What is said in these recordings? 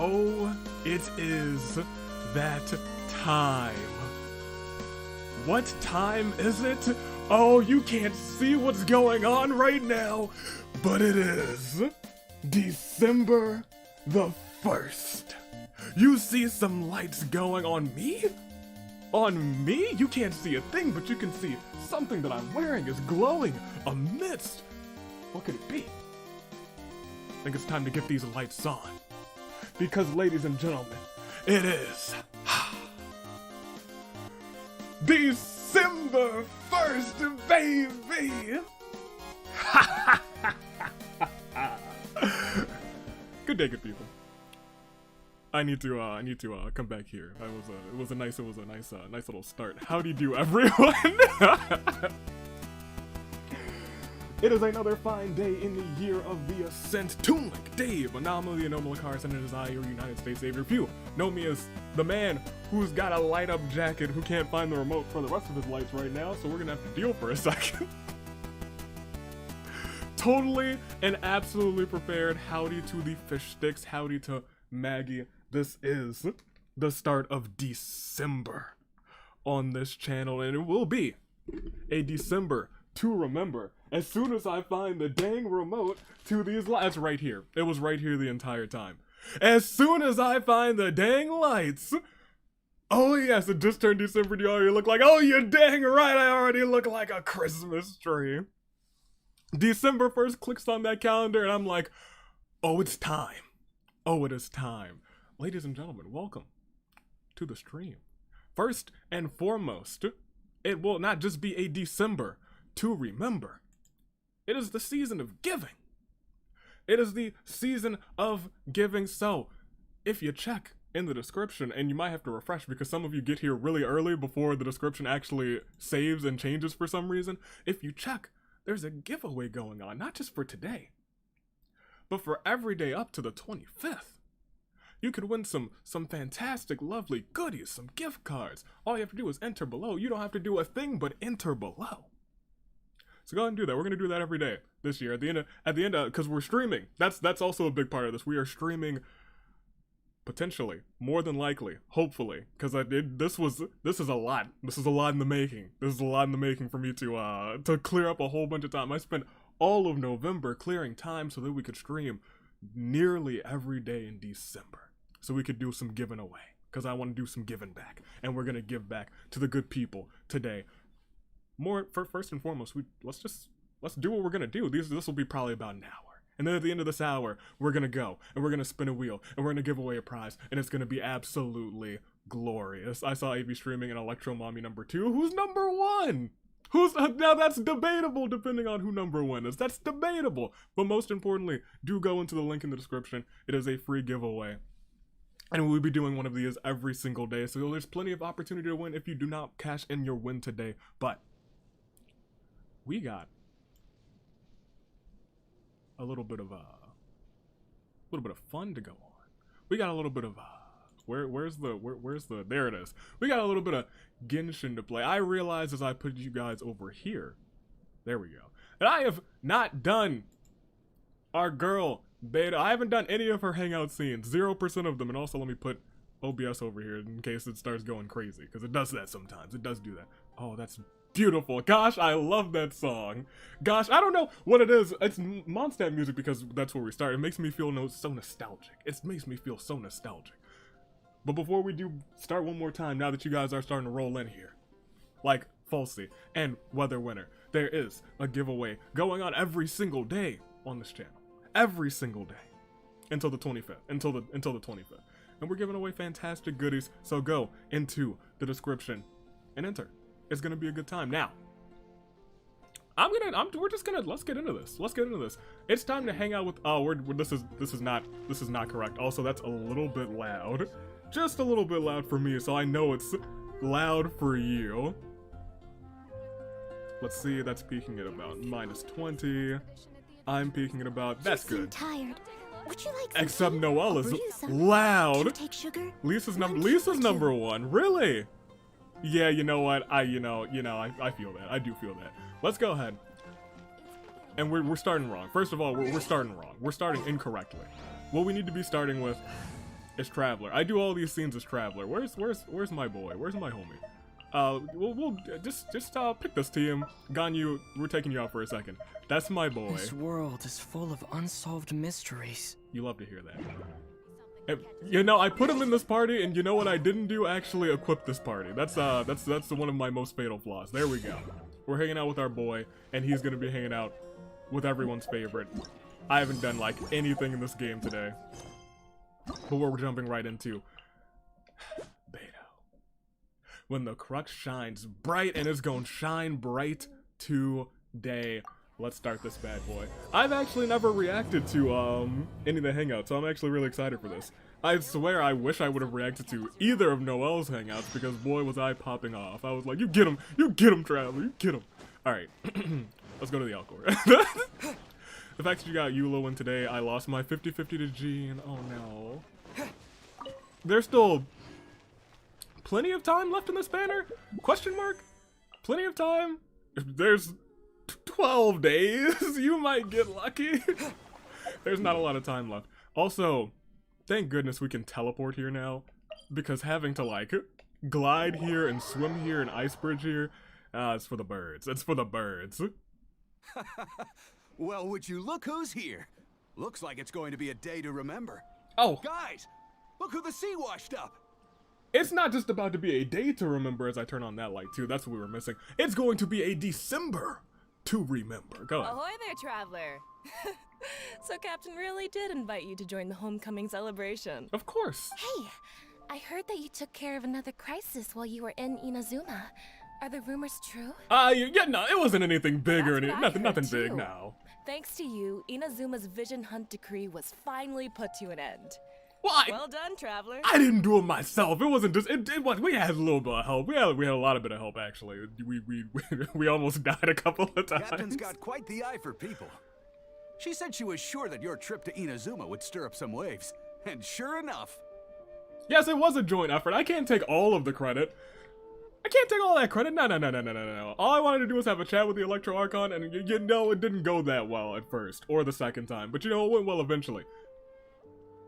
Oh, it is that time. What time is it? Oh, you can't see what's going on right now, but it is December the 1st. You see some lights going on me? On me? You can't see a thing, but you can see something that I'm wearing is glowing amidst. What could it be? I think it's time to get these lights on. Because, ladies and gentlemen, it is December 1st, baby! Good day, good people. I need to come back here. It was a nice little start. How do you do, everyone? It is another fine day in the year of the ascent. Toonlink, Dave, Anomaly, Anomaly Cars, and it is I, your United States Savior. If you know me as the man who's got a light up jacket who can't find the remote for the rest of his lights right now, so we're gonna have to deal for a second. Totally and absolutely prepared. Howdy to the fish sticks, howdy to Maggie. This is the start of December on this channel, and it will be a December to remember. As soon as I find the dang remote to these lights, right here. It was right here the entire time. As soon as I find the dang lights. Oh yes, it just turned December. Do you already look like, oh, you're dang right, I already look like a Christmas tree. December 1st clicks on that calendar and I'm like, oh, it's time. Oh, it is time. Ladies and gentlemen, welcome to the stream. First and foremost, it will not just be a December to remember. It is the season of giving. It is the season of giving. So, if you check in the description, and you might have to refresh because some of you get here really early before the description actually saves and changes for some reason. If you check, there's a giveaway going on, not just for today, but for every day up to the 25th. You could win some fantastic, lovely goodies, some gift cards. All you have to do is enter below. You don't have to do a thing but enter below. So go ahead and do that. We're gonna do that every day this year. At the end, because we're streaming. That's also a big part of this. We are streaming, potentially, more than likely, hopefully, because this is a lot. This is a lot in the making. This is a lot in the making for me to clear up a whole bunch of time. I spent all of November clearing time so that we could stream nearly every day in December, so we could do some giving away. Because I want to do some giving back, and we're gonna give back to the good people today. First and foremost, let's do what we're gonna do. This will be probably about an hour, and then at the end of this hour, we're gonna go and we're gonna spin a wheel and we're gonna give away a prize, and it's gonna be absolutely glorious. I saw AV streaming an Electro Mommy number 2. Who's number 1? Now that's debatable depending on who number 1 is. That's debatable, but most importantly, do go into the link in the description. It is a free giveaway. And we'll be doing one of these every single day, so there's plenty of opportunity to win if you do not cash in your win today. But we got a little bit of fun to go on. We got a little bit of where's the there it is. We got a little bit of Genshin to play. I realized as I put you guys over here, there we go, that I have not done our girl Beidou. I haven't done any of her hangout scenes, 0% of them. And also let me put OBS over here in case it starts going crazy, because it does that sometimes. It does do that. Oh, that's beautiful. Gosh, I love that song. Gosh, I don't know what it is. It's Mondstadt music because that's where we start. It makes me feel so nostalgic. It makes me feel so nostalgic. But before we do start one more time, now that you guys are starting to roll in here, like Falsey and Weather Winter, there is a giveaway going on every single day on this channel. Every single day until the 25th. Until the 25th. And we're giving away fantastic goodies. So go into the description and enter. It's gonna be a good time. Now, let's get into this. Let's get into this. It's time to hang out with, this is not correct. Also, that's a little bit loud. Just a little bit loud for me, so I know it's loud for you. Let's see, that's peaking at about -20. I'm peaking at about, that's good. Tired. Would you like Except Noelle is loud. take sugar? Lisa's number 1. Really? Yeah, you know what? I feel that. I do feel that. Let's go ahead. And we're starting wrong. First of all, we're starting wrong. We're starting incorrectly. What we need to be starting with as Traveler. I do all these scenes as Traveler. Where's my boy? Where's my homie? We'll just pick this team. Ganyu, we're taking you out for a second. That's my boy. This world is full of unsolved mysteries. You love to hear that. You know, I put him in this party, and you know what I didn't do? Actually equip this party. That's one of my most fatal flaws. There we go. We're hanging out with our boy, and he's gonna be hanging out with everyone's favorite. I haven't done like anything in this game today, but we're jumping right into Beidou. When the crux shines bright, and it's gonna shine bright today. Let's start this bad boy. I've actually never reacted to any of the hangouts, so I'm actually really excited for this. I swear I wish I would have reacted to either of Noel's hangouts, because boy was I popping off. I was like, you get him, Traveler, you get him. Alright, let's go to the Alcor. The fact that you got Yulo in today, I lost my 50-50 to Gene. Oh no. There's still plenty of time left in this banner? Question mark? Plenty of time? If there's 12 days, you might get lucky. There's not a lot of time left. Also, thank goodness we can teleport here now, because having to like glide here and swim here and ice bridge here, it's for the birds. It's for the birds. Well, would you look who's here? Looks like it's going to be a day to remember. Oh, Guys, look who the sea washed up. it's not just about to be a day to remember as I turn on that light too. That's what we were missing. It's going to be a December to remember. Go ahead. Ahoy there, Traveler. So Captain really did invite you to join the homecoming celebration. Of course. Hey, I heard that you took care of another crisis while you were in Inazuma. Are the rumors true? Yeah, no, it wasn't anything big or That's anything. what I Nothing heard, big too. now. Thanks to you, Inazuma's vision hunt decree was finally put to an end. Well, Well done, Traveler. I didn't do it myself. It wasn't just. It was. We had a little bit of help. We had a lot of bit of help actually. We almost died a couple of times. Captain's got quite the eye for people. She said she was sure that your trip to Inazuma would stir up some waves. And sure enough. Yes, it was a joint effort. I can't take all of the credit. I can't take all that credit. No. All I wanted to do was have a chat with the Electro Archon, and you know, it didn't go that well at first, or the second time. But you know, it went well eventually.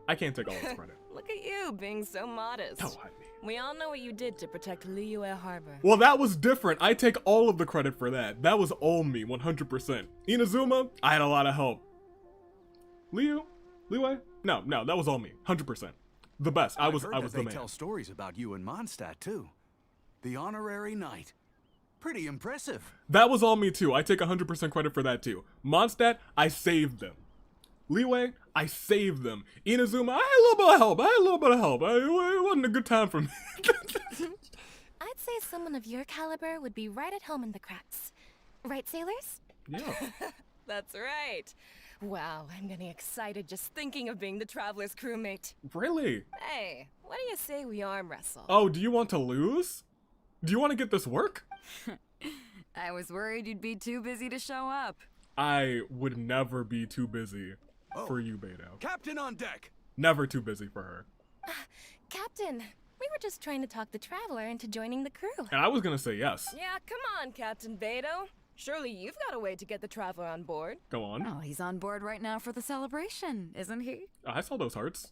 I can't take all this credit. Look at you, being so modest. No, I mean. We all know what you did to protect Liyue Harbor. Well, that was different. I take all of the credit for that. That was all me, 100%. Inazuma, I had a lot of help. Liyue? No, that was all me, 100%. The best. I was heard the that they man. tell stories about you and Mondstadt too. The honorary knight. Pretty impressive. That was all me too. I take 100% credit for that too. Mondstadt, I saved them. Liyue, I saved them. Inazuma, I had a little bit of help. It wasn't a good time for me. I'd say someone of your caliber would be right at home in the cracks. Right, sailors? Yeah. That's right. Wow, I'm getting excited just thinking of being the Traveler's crewmate. Really? Hey, what do you say we arm wrestle? Oh, do you want to lose? Do you want to get this work? I was worried you'd be too busy to show up. I would never be too busy for you, Beidou. Captain on deck. Never too busy for her. Captain, we were just trying to talk the Traveler into joining the crew. And I was gonna say yes. Yeah, come on, Captain Beidou. Surely you've got a way to get the Traveler on board. Go on. Oh, he's on board right now for the celebration, isn't he? I saw those hearts.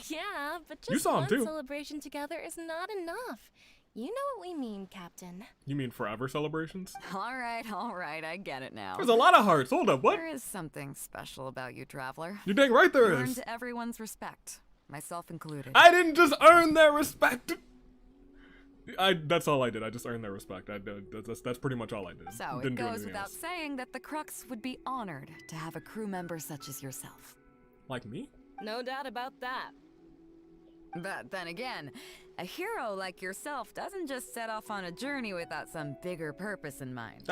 Yeah, but You just saw 'em one too. celebration together is not enough. You know what we mean, Captain. You mean forever celebrations? All right, I get it now. There's a lot of hearts. Hold up, what? There is something special about you, Traveler. You're dang right there You is. earned everyone's respect, myself included. I didn't just earn their respect. That's all I did. I just earned their respect. That's pretty much all I did. So it Didn't do goes anything without else. saying that the Crux would be honored to have a crew member such as yourself. Like me? No doubt about that. But then again, a hero like yourself doesn't just set off on a journey without some bigger purpose in mind.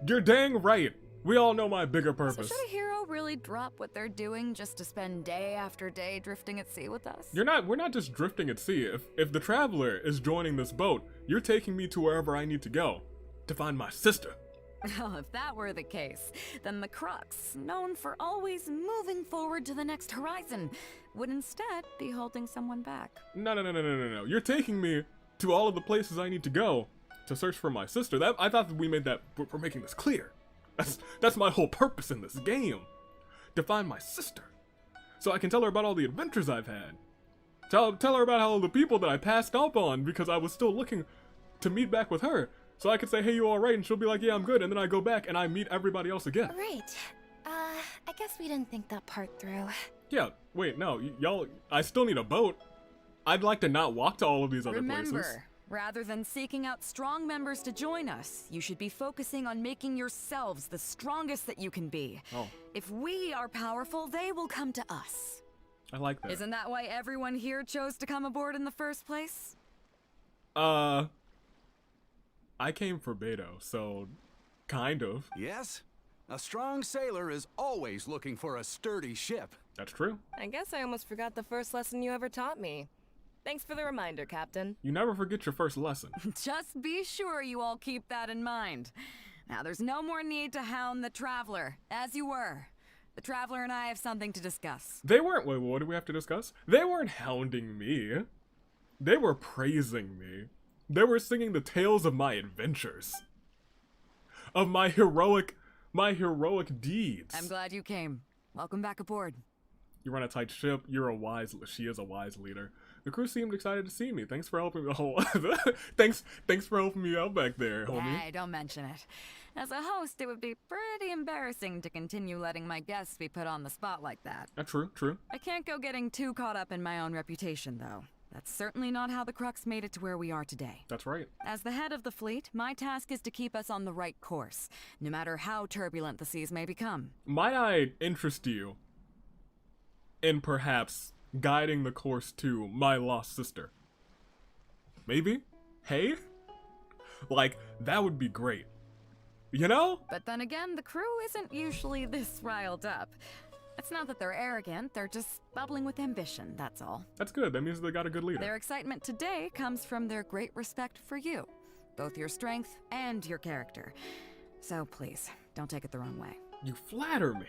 You're dang right. We all know my bigger So purpose. should a hero really drop what they're doing just to spend day after day drifting at sea with us? We're not just drifting at sea. If the Traveler is joining this boat, you're taking me to wherever I need to go to find my sister. Well, if that were the case, then the Crux, known for always moving forward to the next horizon, would instead be holding someone back. No. You're taking me to all of the places I need to go to search for my sister. I thought that we're making this clear. That's my whole purpose in this game. To find my sister. So I can tell her about all the adventures I've had. Tell her about how the people that I passed up on because I was still looking to meet back with her. So I could say, hey, you alright? And she'll be like, yeah, I'm good. And then I go back and I meet everybody else again. Right. I guess we didn't think that part through. Yeah, wait, no, y'all, I still need a boat. I'd like to not walk to all of these other Remember, places. rather than seeking out strong members to join us, you should be focusing on making yourselves the strongest that you can be. Oh. If we are powerful, they will come to us. I like that. Isn't that why everyone here chose to come aboard in the first place? I came for Beidou, so kind of. Yes? A strong sailor is always looking for a sturdy ship. That's true. I guess I almost forgot the first lesson you ever taught me. Thanks for the reminder, Captain. You never forget your first lesson. Just be sure you all keep that in mind. Now, there's no more need to hound the Traveler, as you were. The Traveler and I have something to discuss. They weren't, wait, what do we have to discuss? They weren't hounding me. They were praising me. They were singing the tales of my adventures. Of my heroic deeds. I'm glad you came. Welcome back aboard. You run a tight ship, she is a wise leader. The crew seemed excited to see me. Thanks for helping me. Thanks for helping me out back there, homie. Hey, don't mention it. As a host, it would be pretty embarrassing to continue letting my guests be put on the spot like that. True. I can't go getting too caught up in my own reputation, though. That's certainly not how the Crux made it to where we are today. That's right. As the head of the fleet, my task is to keep us on the right course, no matter how turbulent the seas may become. Might I interest you in perhaps guiding the course to my lost sister? Maybe? Hey? Like, that would be great. You know? But then again, the crew isn't usually this riled up. It's not that they're arrogant, they're just bubbling with ambition, that's all. That's good. That means they got a good leader. Their excitement today comes from their great respect for you, both your strength and your character. So please, don't take it the wrong way. You flatter me.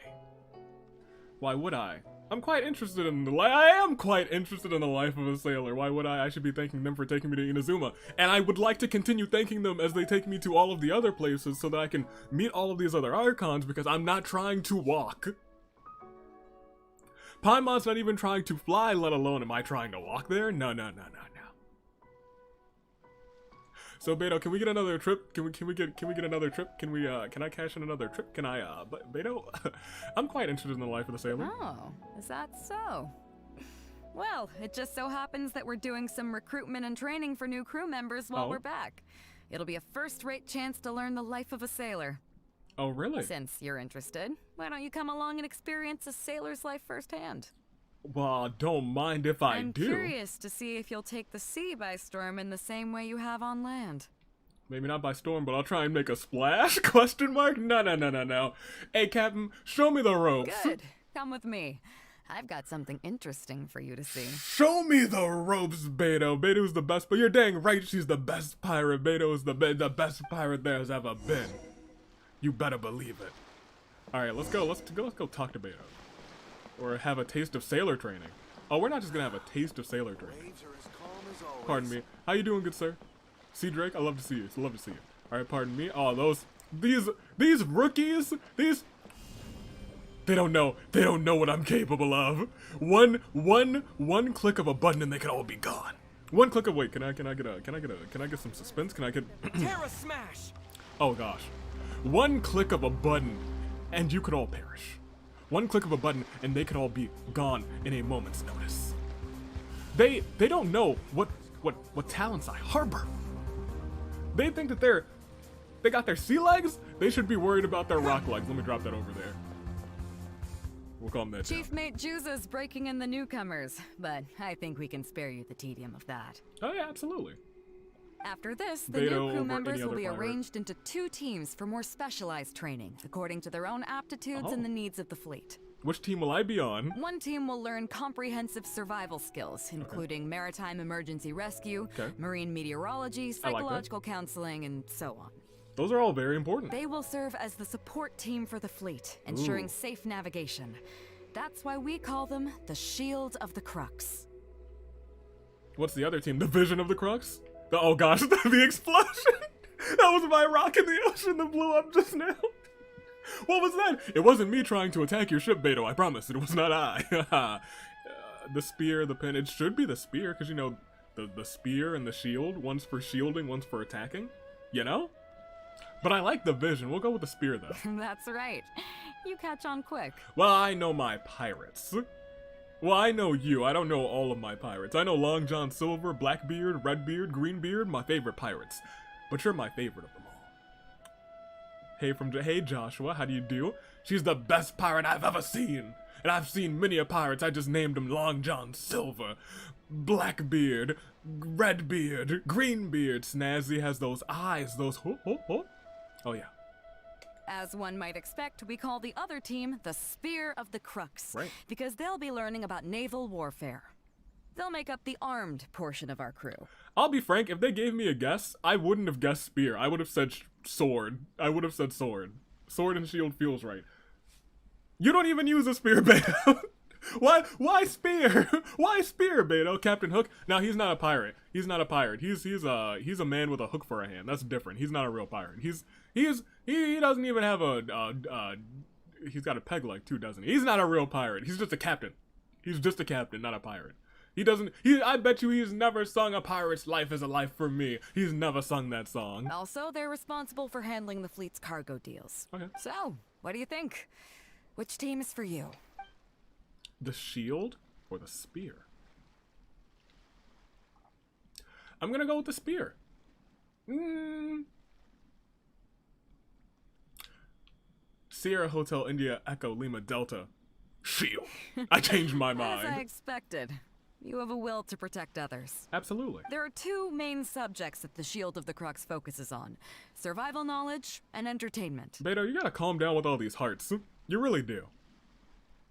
Why would I? I'm quite interested in the I am quite interested in the life of a sailor. Why would I? I should be thanking them for taking me to Inazuma. And I would like to continue thanking them as they take me to all of the other places so that I can meet all of these other archons because I'm not trying to walk. Paimon's not even trying to fly, let alone am I trying to walk there? No. So Beidou, can we get another trip? Can we get another trip? Can I cash in another trip? Can I Beidou? I'm quite interested in the life of the sailor. Oh, is that so? Well, it just so happens that we're doing some recruitment and training for new crew members while we're back. It'll be a first-rate chance to learn the life of a sailor. Oh, really? Since you're interested, why don't you come along and experience a sailor's life firsthand? Well, don't mind if I I'm do. curious to see if you'll take the sea by storm in the same way you have on land. Maybe not by storm, but I'll try and make a splash? Question mark? No. Hey, Captain, show me the ropes. Good. Come with me. I've got something interesting for you to see. Show me the ropes, Beidou. Beidou's the best, but you're dang right she's the best pirate. Beidou is the best pirate there's ever been. You better believe it. Alright, let's go talk to Beidou. Or have a taste of sailor training. Oh, we're not just gonna have a taste of sailor training. Waves are as calm as always. Pardon me. How you doing, good sir? See Drake? I love to see you. It's love to see you. Alright, pardon me. Oh, these rookies, they don't know what I'm capable of. One click of a button and they can all be gone. One click of can I get some suspense? Can I get Terra smash! Oh gosh. One click of a button and you could all perish. One click of a button and they could all be gone in a moment's notice. They don't know what talents I harbor. They think that they got their sea legs? They should be worried about their rock legs. Let me drop that over there. We'll calm that Chief down. Mate Juza's breaking in the newcomers, but I think we can spare you the tedium of that. Oh yeah, absolutely. After this, the Beidou new over crew any members will other be pirate. arranged into 2 teams for more specialized training, according to their own aptitudes and the needs of the fleet. Which team will I be on? One team will learn comprehensive survival skills, including maritime emergency rescue, marine meteorology, psychological counseling, and so on. Those are all very important. They will serve as the support team for the fleet, ensuring safe navigation. That's why we call them the Shield of the Crux. What's the other team? The Vision of the Crux? Oh gosh, the explosion! That was my rock in the ocean that blew up just now. What was that? It wasn't me trying to attack your ship, Beidou, I promise. It was not I. the spear, the pin. It should be the spear, because, you know, the spear and the shield. One's for shielding, one's for attacking. You know? But I like the vision. We'll go with the spear, though. That's right. You catch on quick. Well, I know my pirates. Well, I know you. I don't know all of my pirates. I know Long John Silver, Blackbeard, Redbeard, Greenbeard, my favorite pirates. But you're my favorite of them all. Hey Joshua, how do you do? She's the best pirate I've ever seen. And I've seen many a pirates. I just named them Long John Silver, Blackbeard, Redbeard, Greenbeard. Snazzy has those eyes, those Oh yeah. As one might expect, we call the other team the Spear of the Crux. Right. Because they'll be learning about naval warfare. They'll make up the armed portion of our crew. I'll be frank, if they gave me a guess, I wouldn't have guessed spear. I would have said sword. I would have said sword. Sword and shield feels right. You don't even use a spear, Beidou. Why spear? Why spear, Beidou? Captain Hook? Now he's not a pirate. He's not a pirate. He's a man with a hook for a hand. That's different. He's not a real pirate. He doesn't even have he's got a peg leg too, doesn't he? He's not a real pirate. He's just a captain. He's just a captain, not a pirate. I bet you he's never sung A Pirate's Life is a Life for Me. He's never sung that song. Also, they're responsible for handling the fleet's cargo deals. Okay. So, what do you think? Which team is for you? The shield or the spear? I'm gonna go with the spear. Sierra Hotel India Echo Lima Delta. Shield. I changed my mind. As I expected. You have a will to protect others. Absolutely. There are two main subjects that the Shield of the Crux focuses on. Survival knowledge and entertainment. Beidou, you gotta calm down with all these hearts. You really do.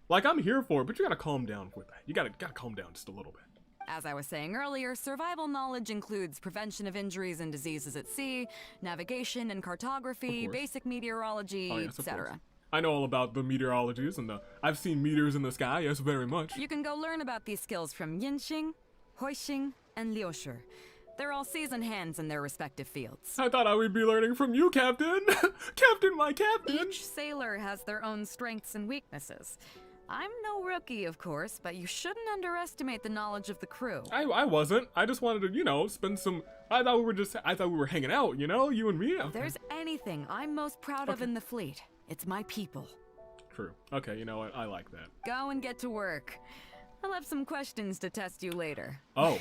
Like, I'm here for it, but you gotta calm down with that. You gotta calm down just a little bit. As I was saying earlier, survival knowledge includes prevention of injuries and diseases at sea, navigation and cartography, basic meteorology, etc. I know all about the meteorologies and I've seen meteors in the sky, yes, very much. You can go learn about these skills from Yinxing, Huixing, and Liushi. They're all seasoned hands in their respective fields. I thought I would be learning from you, Captain! Captain, my captain! Each sailor has their own strengths and weaknesses. I'm no rookie, of course, but you shouldn't underestimate the knowledge of the crew. I wasn't. I just wanted to, you know, spend some... I thought we were hanging out, you know? You and me. If there's anything I'm most proud of in the fleet, it's my people. True. Okay, you know what? I like that. Go and get to work. I'll have some questions to test you later. Oh.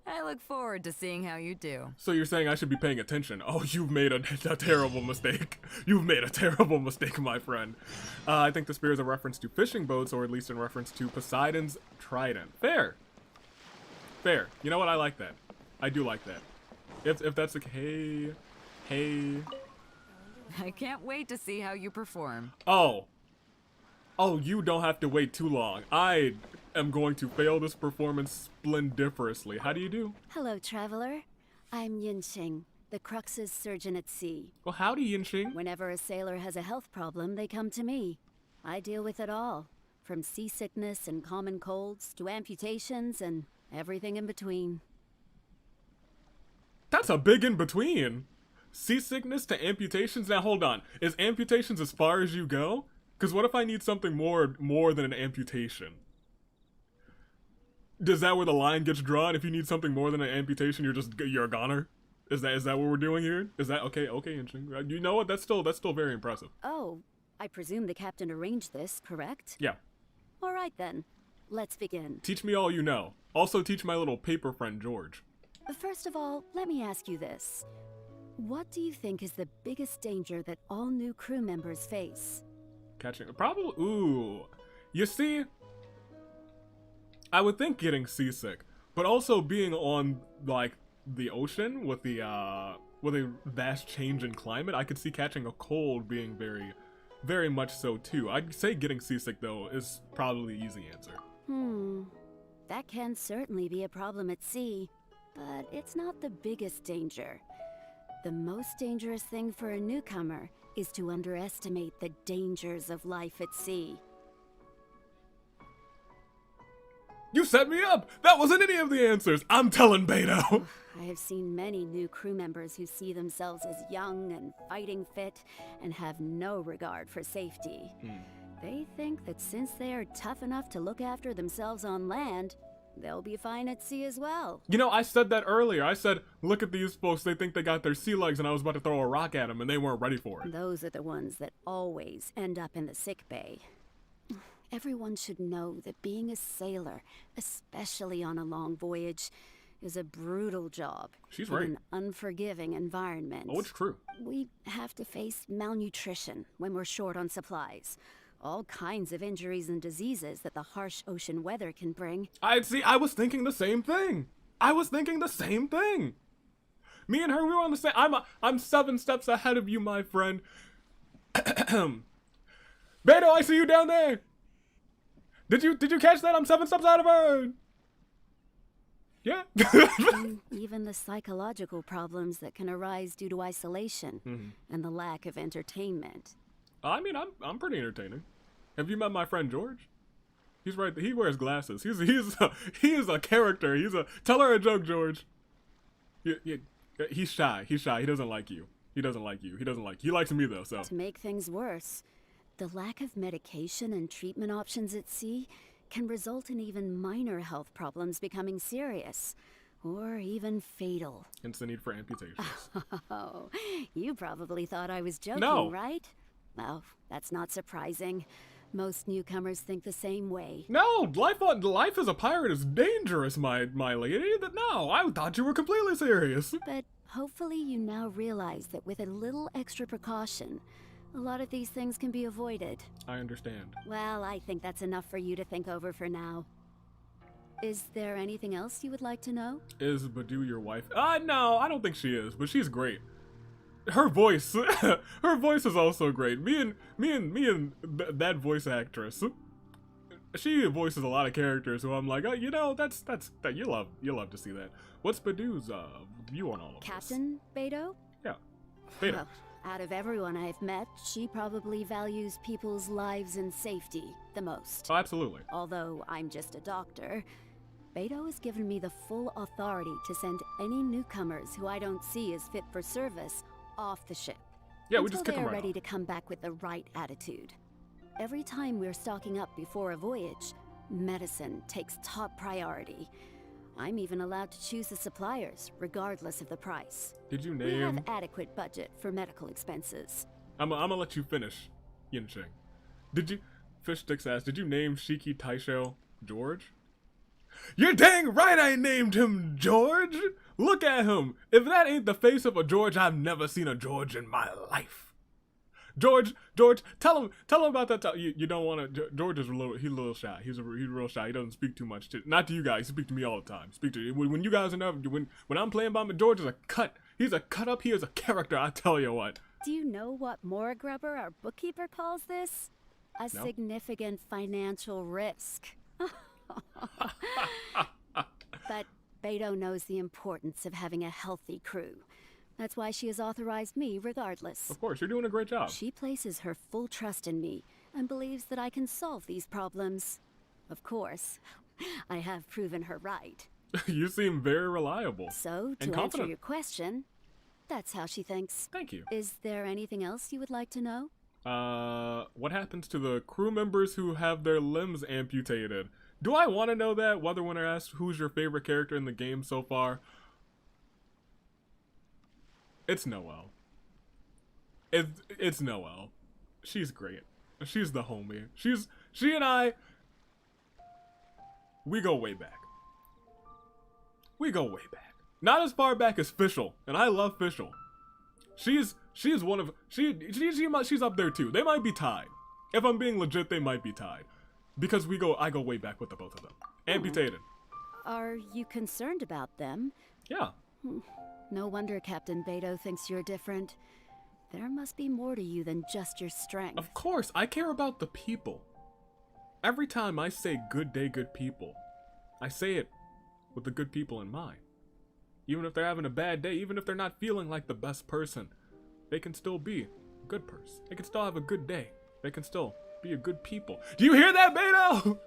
I look forward to seeing how you do. So you're saying I should be paying attention. Oh, you've made a terrible mistake. You've made a terrible mistake, my friend. I think the spear is a reference to fishing boats, or at least in reference to Poseidon's trident. Fair. Fair. You know what? I like that. I do like that. If that's the case... Hey... I can't wait to see how you perform. Oh, you don't have to wait too long. I am going to fail this performance splendiferously. How do you do? Hello, traveler. I'm Yinxing, the Crux's surgeon at sea. Well, howdy, Yinxing. Whenever a sailor has a health problem, they come to me. I deal with it all, from seasickness and common colds to amputations and everything in between. That's a big in between. Seasickness to amputations? Now hold on. Is amputations as far as you go? Because what if I need something more than an amputation? Is that where the line gets drawn? If you need something more than an amputation, you're a goner? Is that what we're doing here? Is that okay? Okay, interesting. You know what? That's still very impressive. Oh, I presume the captain arranged this, correct? Yeah. All right then. Let's begin. Teach me all you know. Also teach my little paper friend George. First of all, let me ask you this. What do you think is the biggest danger that all new crew members face? Probably, ooh. You see, I would think getting seasick, but also being on, like, the ocean with a vast change in climate, I could see catching a cold being very, very much so too. I'd say getting seasick, though, is probably the easy answer. That can certainly be a problem at sea, but it's not the biggest danger. The most dangerous thing for a newcomer is to underestimate the dangers of life at sea. You set me up! That wasn't any of the answers! I'm telling Beidou! I have seen many new crew members who see themselves as young and fighting fit and have no regard for safety. They think that since they are tough enough to look after themselves on land, they'll be fine at sea as well. You know, I said that earlier. I said, look at these folks, they think they got their sea legs, and I was about to throw a rock at them, and they weren't ready for it. Those are the ones that always end up in the sick bay. Everyone should know that being a sailor, especially on a long voyage, is a brutal job. She's in right. an unforgiving environment. Oh, it's true. We have to face malnutrition when we're short on supplies. All kinds of injuries and diseases that the harsh ocean weather can bring. I was thinking the same thing. Me and her, we were on the same. I'm 7 steps ahead of you, my friend. Beidou, I see you down there. Did you catch that? I'm 7 steps ahead of her. Yeah. And even the psychological problems that can arise due to isolation and the lack of entertainment. I mean, I'm pretty entertaining. Have you met my friend George? He's right. He wears glasses. He is a character. Tell her a joke, George. He's shy. He doesn't like you. He likes me though. So To make things worse, the lack of medication and treatment options at sea can result in even minor health problems becoming serious, or even fatal. hence the need for amputations. Oh, you probably thought I was joking, No. right? Well, that's not surprising. Most newcomers think the same way. No, life as a pirate is dangerous, my lady. No, I thought you were completely serious. But hopefully you now realize that with a little extra precaution, a lot of these things can be avoided. I understand. Well, I think that's enough for you to think over for now. Is there anything else you would like to know? Is Beidou your wife? No, I don't think she is, but she's great. Her voice, her voice is also great. Me and that voice actress. She voices a lot of characters who I'm like, oh, you know, that you love to see that. What's Beidou's view on all of Captain Beidou? this? Yeah, Beidou. Well, out of everyone I've met, she probably values people's lives and safety the most. Oh, absolutely. Although I'm just a doctor, Beidou has given me the full authority to send any newcomers who I don't see as fit for service off the ship. Yeah, we until just kick they them are right ready off. to come back with the right attitude. Every time we're stocking up before a voyage, medicine takes top priority. I'm even allowed to choose the suppliers, regardless of the price. Did you We have name? adequate budget for medical expenses. I'm gonna let you finish, Yincheng. Did you? Fish Sticks asked, did you name Shiki Taisho George? You're dang right I named him George! Look at him! If that ain't the face of a George, I've never seen a George in my life. George, tell him about that. You don't want to. George is he's a little shy. He's real shy. He doesn't speak too much. Not to you guys. He speaks to me all the time. When you guys are never, when I'm playing by me, George is a cut. He's a cut up. He is a character. I tell you what. Do you know what Moragrubber, our bookkeeper, calls this? A No. significant financial risk. But Beidou knows the importance of having a healthy crew. That's why she has authorized me regardless. Of course, you're doing a great job. She places her full trust in me and believes that I can solve these problems. Of course, I have proven her right. You seem very reliable. So, And to answer confident. your question, that's how she thinks. Thank you. Is there anything else you would like to know? What happens to the crew members who have their limbs amputated? Do I want to know that? Whether when they're asked who's your favorite character in the game so far, it's Noelle. It's Noelle. She's great. She's the homie. She and I, we go way back. Not as far back as Fischl, and I love Fischl. She's one of she's up there too. They might be tied. If I'm being legit, they might be tied. Because I go way back with the both of them. Amputated. Are you concerned about them? Yeah. No wonder Captain Beidou thinks you're different. There must be more to you than just your strength. Of course, I care about the people. Every time I say good day, good people, I say it with the good people in mind. Even if they're having a bad day, even if they're not feeling like the best person, they can still be a good person. They can still have a good day. They can still be a good people. Do you hear that, Beidou?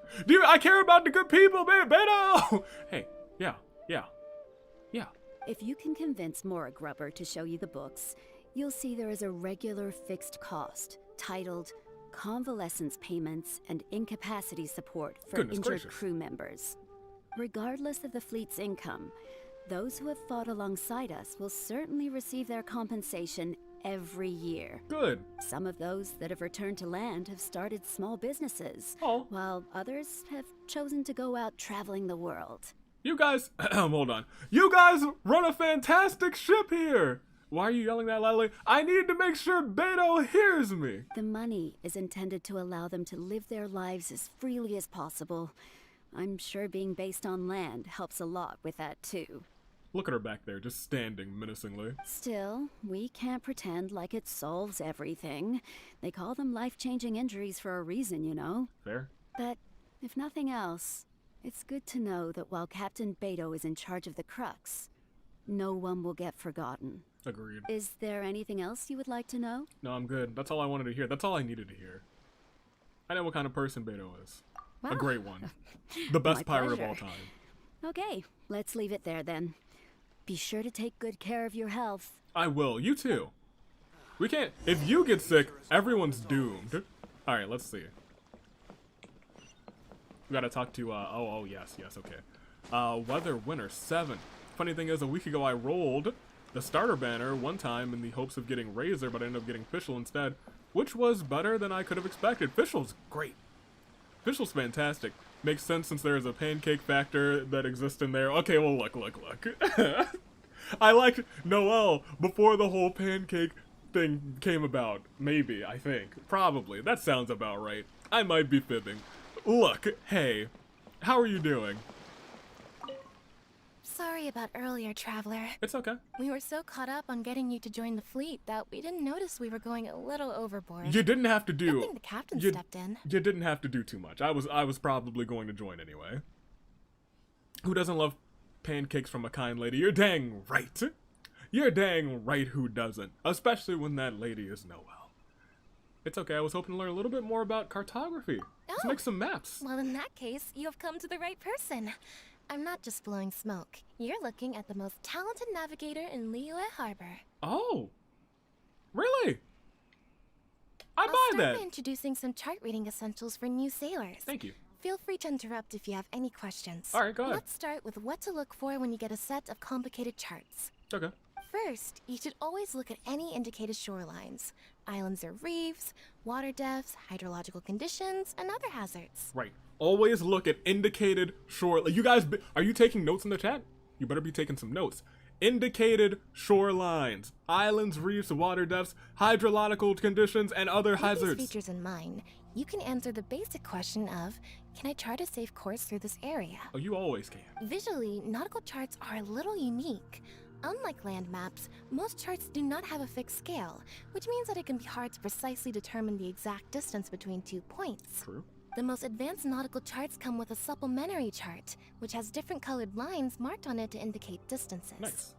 I care about the good people, Beidou? Hey, yeah. If you can convince Moragrubber to show you the books, you'll see there is a regular fixed cost titled convalescence payments and incapacity support for Goodness injured gracious. crew members. Regardless of the fleet's income, those who have fought alongside us will certainly receive their compensation every year. Good. Some of those that have returned to land have started small businesses, Oh, while others have chosen to go out traveling the world. you guys, hold on. You guys run a fantastic ship here. Why are you yelling that loudly? I need to make sure Beidou hears me. The money is intended to allow them to live their lives as freely as possible. I'm sure being based on land helps a lot with that too. Look at her back there, just standing menacingly. Still, we can't pretend like it solves everything. They call them life-changing injuries for a reason, you know? Fair. But if nothing else, it's good to know that while Captain Beidou is in charge of the Crux, no one will get forgotten. Agreed. Is there anything else you would like to know? No, I'm good. That's all I wanted to hear. That's all I needed to hear. I know what kind of person Beidou is. A Well, great one. The best my pirate of pleasure. all time. Okay, let's leave it there then. Be sure to take good care of your health. I will. You too. We can't. If you get sick, everyone's doomed. All right, let's see. We gotta talk to. Oh, yes, okay. Weather winner 7. Funny thing is, a week ago I rolled the starter banner one time in the hopes of getting Razor, but I ended up getting Fischl instead, which was better than I could have expected. Fischl's great. Fischl's fantastic. Makes sense since there is a pancake factor that exists in there. Okay, well, look. I liked Noelle before the whole pancake thing came about. Maybe, I think. Probably. That sounds about right. I might be fibbing. Look, hey, how are you doing? Sorry about earlier, Traveler. It's okay. We were so caught up on getting you to join the fleet that we didn't notice we were going a little overboard. You didn't have to Good do. thing the captain you, stepped in. You didn't have to do too much. I was probably going to join anyway. Who doesn't love pancakes from a kind lady? You're dang right. You're dang right who doesn't. Especially when that lady is Noelle. It's okay, I was hoping to learn a little bit more about cartography. Let's Oh. make some maps. Well, in that case, you have come to the right person. I'm not just blowing smoke. You're looking at the most talented navigator in Liyue Harbor. Oh. Really? I I'll buy start that. by introducing some chart reading essentials for new sailors. Thank you. Feel free to interrupt if you have any questions. All right, go ahead. Let's start with what to look for when you get a set of complicated charts. Okay. First, you should always look at any indicated shorelines. Islands or reefs, water depths, hydrological conditions, and other hazards. Right. Always look at indicated shore. You guys, are you taking notes in the chat? You better be taking some notes. Indicated shorelines, islands, reefs, water depths, hydrological conditions, and other With hazards. these features in mind, you can answer the basic question of, can I chart a safe course through this area? Oh, you always can. Visually, nautical charts are a little unique. Unlike land maps, most charts do not have a fixed scale, which means that it can be hard to precisely determine the exact distance between 2 points. True. The most advanced nautical charts come with a supplementary chart, which has different colored lines marked on it to indicate distances. Nice.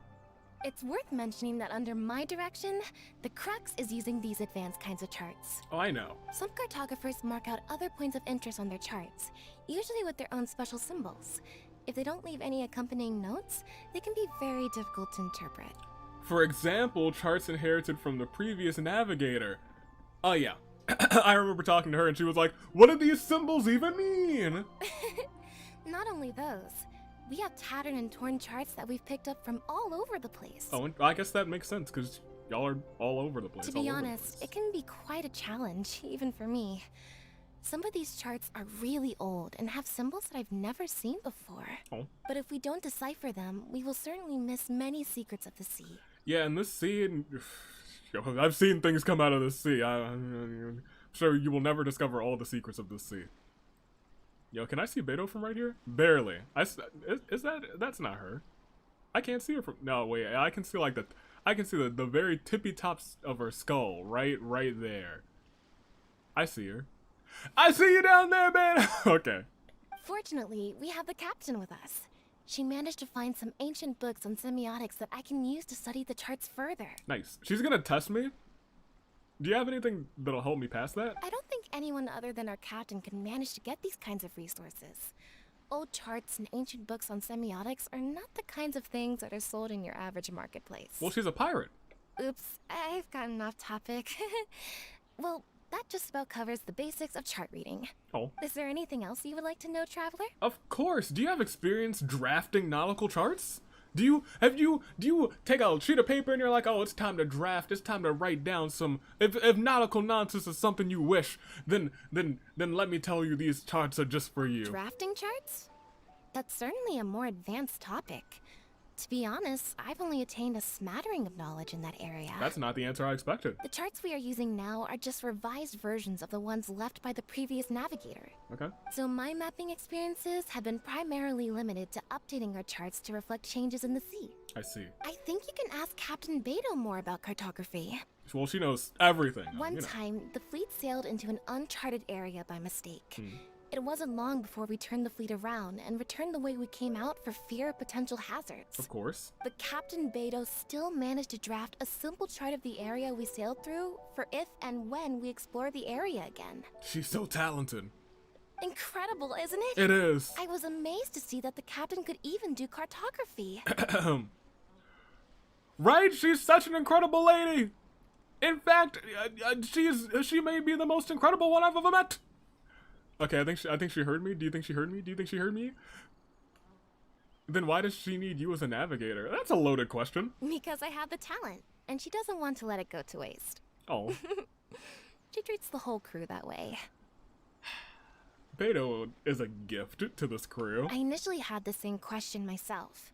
It's worth mentioning that under my direction, the Crux is using these advanced kinds of charts. Oh, I know. Some cartographers mark out other points of interest on their charts, usually with their own special symbols. If they don't leave any accompanying notes, they can be very difficult to interpret. For example, charts inherited from the previous Navigator. Oh, yeah. I remember talking to her and she was like, what do these symbols even mean? Not only those, we have tattered and torn charts that we've picked up from all over the place. Oh, and I guess that makes sense because y'all are all over the place. To all be over the honest, place. it can be quite a challenge, even for me. Some of these charts are really old and have symbols that I've never seen before. Oh. But if we don't decipher them, we will certainly miss many secrets of the sea. Yeah, and this sea, and yo, I've seen things come out of this sea. I'm sure you will never discover all the secrets of this sea. Yo, can I see Beidou from right here? Barely. Is that, that's not her. I can't see her from, no, wait, I can see like I can see the very tippy tops of her skull, right there. I see her. I see you down there, man! Okay. Fortunately, we have the captain with us. She managed to find some ancient books on semiotics that I can use to study the charts further. Nice. She's gonna test me? Do you have anything that'll help me pass that? I don't think anyone other than our captain can manage to get these kinds of resources. Old charts and ancient books on semiotics are not the kinds of things that are sold in your average marketplace. Well, she's a pirate. Oops, I've gotten off topic. Well, that just about covers the basics of chart reading. Oh. Is there anything else you would like to know, Traveler? Of course. Do you have experience drafting nautical charts? Do you take a sheet of paper and you're like, oh, it's time to draft, it's time to write down some, if nautical nonsense is something you wish, then let me tell you these charts are just for you. Drafting charts? That's certainly a more advanced topic. To be honest, I've only attained a smattering of knowledge in that area. That's not the answer I expected. The charts we are using now are just revised versions of the ones left by the previous Navigator. Okay. So my mapping experiences have been primarily limited to updating our charts to reflect changes in the sea. I see. I think you can ask Captain Beidou more about cartography. Well, she knows everything. One you know. time, the fleet sailed into an uncharted area by mistake. It wasn't long before we turned the fleet around and returned the way we came out for fear of potential hazards. Of course. But Captain Beidou still managed to draft a simple chart of the area we sailed through for if and when we explore the area again. She's so talented. Incredible, isn't it? It is. I was amazed to see that the captain could even do cartography. Right? She's such an incredible lady. In fact, she may be the most incredible one I've ever met. Okay, I think she heard me. Do you think she heard me? Do you think she heard me? Then why does she need you as a navigator? That's a loaded question. Because I have the talent, and she doesn't want to let it go to waste. Oh. She treats the whole crew that way. Beidou is a gift to this crew. I initially had the same question myself.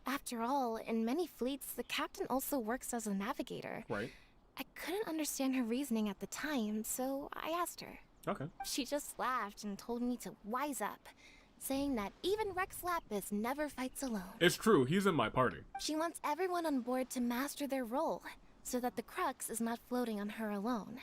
After all, in many fleets, the captain also works as a navigator. Right. I couldn't understand her reasoning at the time, so I asked her. Okay. She just laughed and told me to wise up, saying that even Rex Lapis never fights alone. It's true, he's in my party. She wants everyone on board to master their role, so that the crux is not floating on her alone.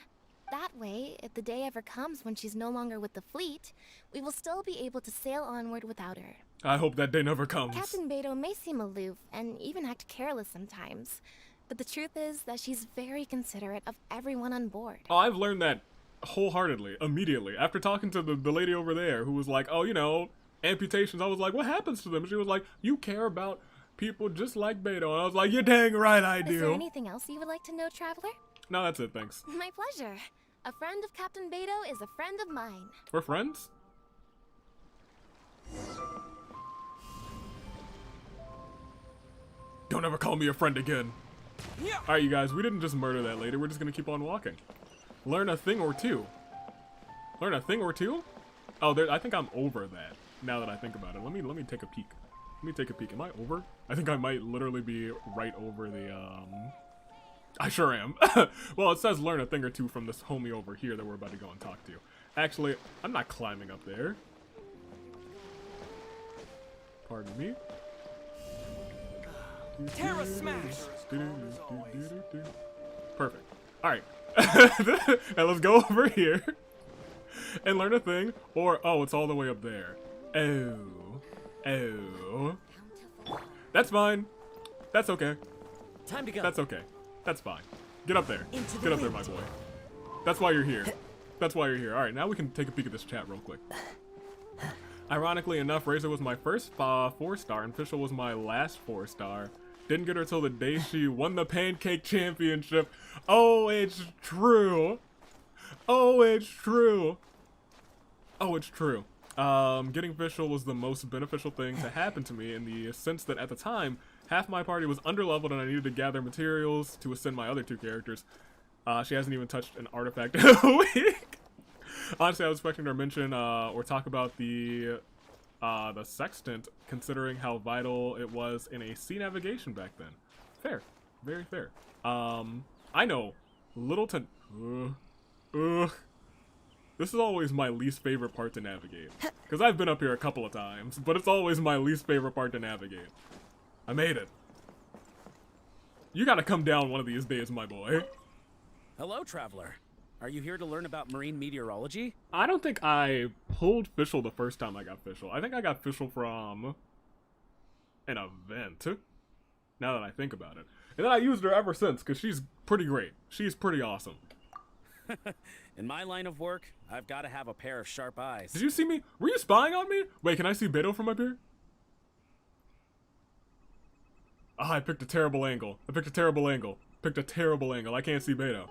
That way, if the day ever comes when she's no longer with the fleet, we will still be able to sail onward without her. I hope that day never comes. Captain Beidou may seem aloof and even act careless sometimes, but the truth is that she's very considerate of everyone on board. Oh, I've learned that wholeheartedly, immediately. After talking to the lady over there who was like, oh, you know, amputations, I was like, what happens to them? And she was like, you care about people just like Beidou. And I was like, you're dang right I do. Is there anything else you would like to know, Traveler? No, that's it, thanks. My pleasure. A friend of Captain Beidou is a friend of mine. We're friends? Don't ever call me a friend again. Alright, you guys, we didn't just murder that lady. We're just gonna keep on walking. Learn a thing or two. Learn a thing or two? Oh, I think I'm over that, now that I think about it. Let me take a peek. Let me take a peek. Am I over? I think I might literally be right over the, I sure am. Well, it says learn a thing or two from this homie over here that we're about to go and talk to. Actually, I'm not climbing up there. Pardon me. Terra smash! Perfect. Alright. And let's go over here and learn a thing. Or, oh, it's all the way up there. Oh. Oh. That's fine. That's okay. Time to go. That's okay. That's fine. Get up there. Get up there, my boy. That's why you're here. That's why you're here. Alright, now we can take a peek at this chat real quick. Ironically enough, Razor was my first 4-star and Fischl was my last 4-star. Didn't get her till the day she won the Pancake Championship. Oh, it's true. Oh, it's true. Oh, it's true. Getting Fischl was the most beneficial thing to happen to me in the sense that at the time, half my party was underleveled and I needed to gather materials to ascend my other two characters. She hasn't even touched an artifact in a week. Honestly, I was expecting her to mention or talk about the sextant, considering how vital it was in a sea navigation back then. Fair. Very fair. I know Littleton. This is always my least favorite part to navigate. Because I've been up here a couple of times, but it's always my least favorite part to navigate. I made it. You gotta come down one of these days, my boy. Hello, traveler. Are you here to learn about marine meteorology? I don't think I pulled Fischl the first time I got Fischl. I think I got Fischl from an event, now that I think about it. And then I used her ever since, because she's pretty great. She's pretty awesome. In my line of work, I've got to have a pair of sharp eyes. Did you see me? Were you spying on me? Wait, can I see Beidou from up here? Ah, I picked a terrible angle. I can't see Beidou.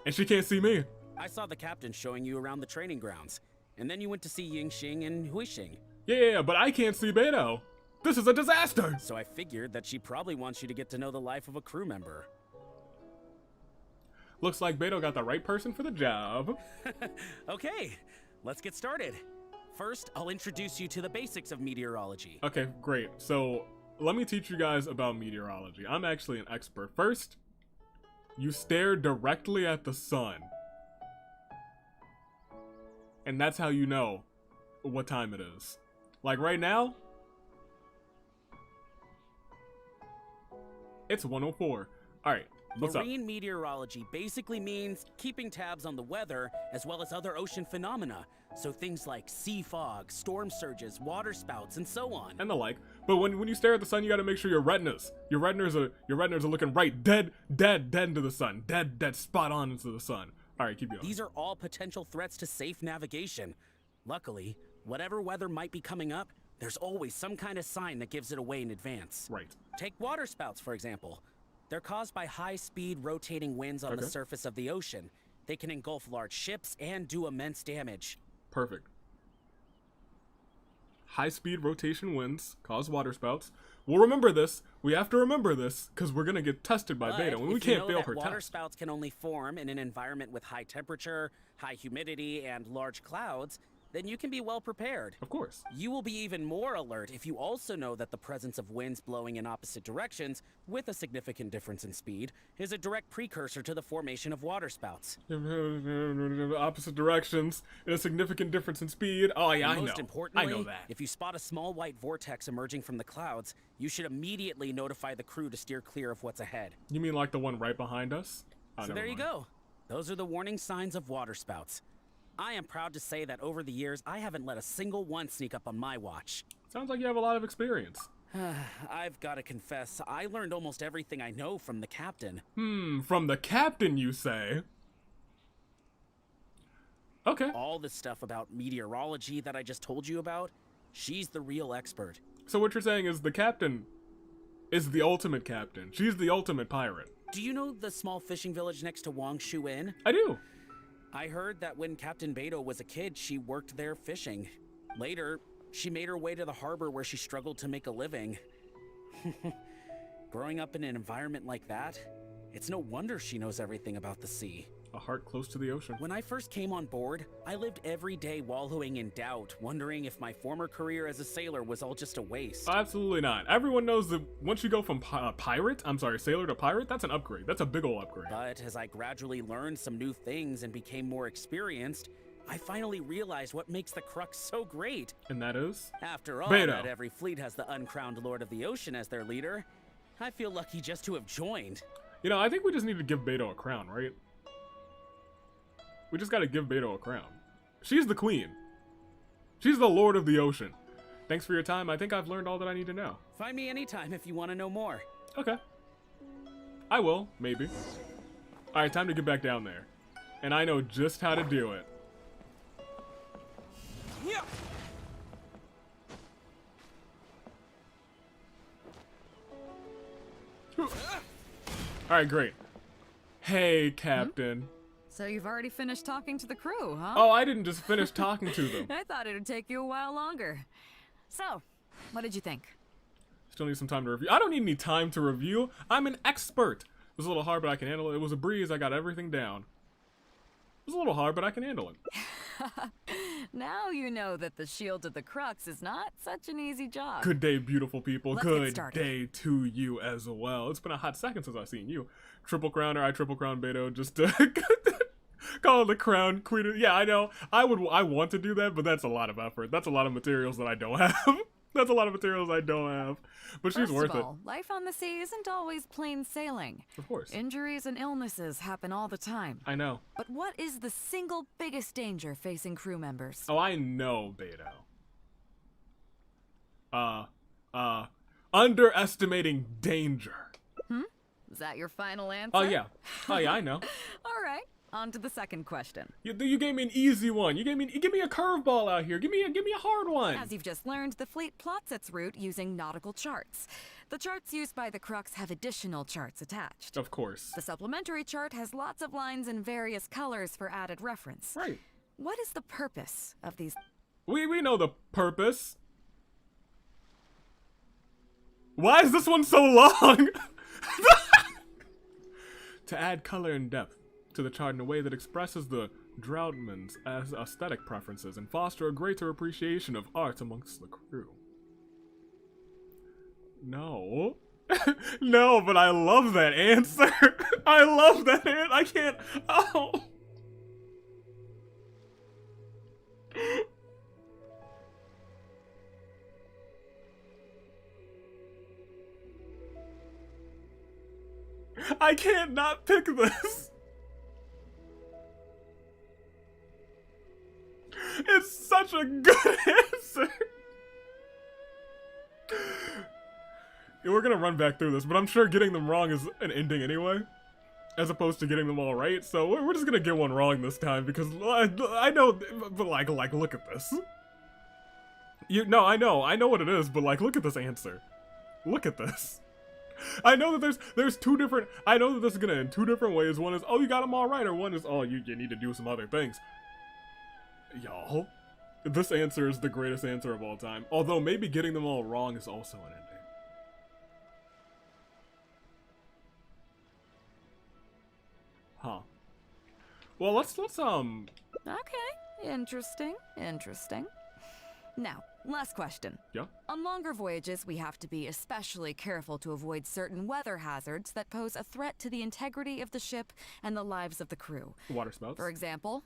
And she can't see me. I saw the captain showing you around the training grounds, and then you went to see Yingxing and Huixing. Yeah, but I can't see Beidou. This is a disaster. So I figured that she probably wants you to get to know the life of a crew member. Looks like Beidou got the right person for the job. Okay, let's get started. First, I'll introduce you to the basics of meteorology. Okay, great. So let me teach you guys about meteorology. I'm actually an expert. First, you stare directly at the sun. And that's how you know what time it is. Like right now, it's 1:04. All right, what's up? Marine meteorology basically means keeping tabs on the weather as well as other ocean phenomena. So things like sea fog, storm surges, water spouts, and so on. And the like. But when you stare at the sun, you got to make sure your retinas are looking right, dead into the sun, dead spot on into the sun. All right, keep going. These are all potential threats to safe navigation. Luckily, whatever weather might be coming up, there's always some kind of sign that gives it away in advance. Right. Take water spouts, for example. They're caused by high-speed rotating winds on the surface of the ocean. They can engulf large ships and do immense damage. Perfect. High-speed rotation winds cause water spouts. We'll remember this. We have to remember this because we're gonna get tested by Beidou, and we can't fail her water test. spouts can only form in an environment with high temperature, high humidity, and large clouds, then you can be well prepared. Of course. You will be even more alert if you also know that the presence of winds blowing in opposite directions with a significant difference in speed is a direct precursor to the formation of water spouts. Opposite directions and a significant difference in speed. Oh yeah, And I know. most importantly, I know that. if you spot a small white vortex emerging from the clouds, you should immediately notify the crew to steer clear of what's ahead. You mean like the one right behind us? Oh, So never there you mind. go. Those are the warning signs of water spouts. I am proud to say that over the years, I haven't let a single one sneak up on my watch. Sounds like you have a lot of experience. I've got to confess, I learned almost everything I know from the captain. From the captain, you say? Okay. All the stuff about meteorology that I just told you about, she's the real expert. So what you're saying is the captain is the ultimate captain. She's the ultimate pirate. Do you know the small fishing village next to Wangshu Inn? I do. I heard that when Captain Beidou was a kid, she worked there fishing. Later, she made her way to the harbor where she struggled to make a living. Growing up in an environment like that, it's no wonder she knows everything about the sea. A heart close to the ocean. When I first came on board, I lived every day wallowing in doubt, wondering if my former career as a sailor was all just a waste. Absolutely not. Everyone knows that once you go from sailor to pirate, that's an upgrade. That's a big ol' upgrade. But as I gradually learned some new things and became more experienced, I finally realized what makes the Crux so great. And that is? After all, Beidou. not every fleet has the uncrowned Lord of the Ocean as their leader. I feel lucky just to have joined. You know, I think we just need to give Beidou a crown, right? We just gotta give Beidou a crown. She's the queen. She's the Lord of the Ocean. Thanks for your time. I think I've learned all that I need to know. Find me anytime if you want to know more. Okay. I will, maybe. Alright, time to get back down there. And I know just how to do it. Yeah. Alright, great. Hey, Captain. So you've already finished talking to the crew, huh? Oh, I didn't just finish talking to them. I thought it'd take you a while longer. So, what did you think? Still need some time to review. I don't need any time to review. I'm an expert. It was a little hard, but I can handle it. It was a breeze. I got everything down. It was a little hard, but I can handle it. Now you know that the shield of the Crux is not such an easy job. Good day, beautiful people. Let's get Good started. day to you as well. It's been a hot second since I've seen you. Triple crowner, I triple crown Beidou just to call the crown queen. Yeah, I know. I want to do that, but that's a lot of effort. That's a lot of materials that I don't have. That's a lot of materials I don't have. But she's First worth of it. all, life on the sea isn't always plain sailing. Of course. Injuries and illnesses happen all the time. I know. But what is the single biggest danger facing crew members? Oh, I know, Beidou. Underestimating danger. Is that your final answer? Oh, yeah. Oh, yeah, I know. All right, on to the second question. You gave me an easy one. Give me a curveball out here. Give me a hard one. As you've just learned, the fleet plots its route using nautical charts. The charts used by the Crux have additional charts attached. Of course. The supplementary chart has lots of lines in various colors for added reference. Right. What is the purpose of these? We know the purpose. Why is this one so long? To add color and depth to the chart in a way that expresses the Droughtman's as aesthetic preferences and foster a greater appreciation of art amongst the crew. No. No, but I love that answer. I love that answer. I can't. Oh. I can't not pick this. It's such a good answer. Yeah, we're gonna run back through this, but I'm sure getting them wrong is an ending anyway, as opposed to getting them all right. So we're just gonna get one wrong this time because I know, but like look at this. I know what it is, but like look at this answer. Look at this. I know that there's two different. I know that this is gonna end two different ways. One is, oh, you got them all right, or one is, oh, you need to do some other things. Y'all, this answer is the greatest answer of all time. Although maybe getting them all wrong is also an ending. Huh. Well, let's Okay, interesting. Now, last question. Yeah? On longer voyages, we have to be especially careful to avoid certain weather hazards that pose a threat to the integrity of the ship and the lives of the crew. Water spouts. For example,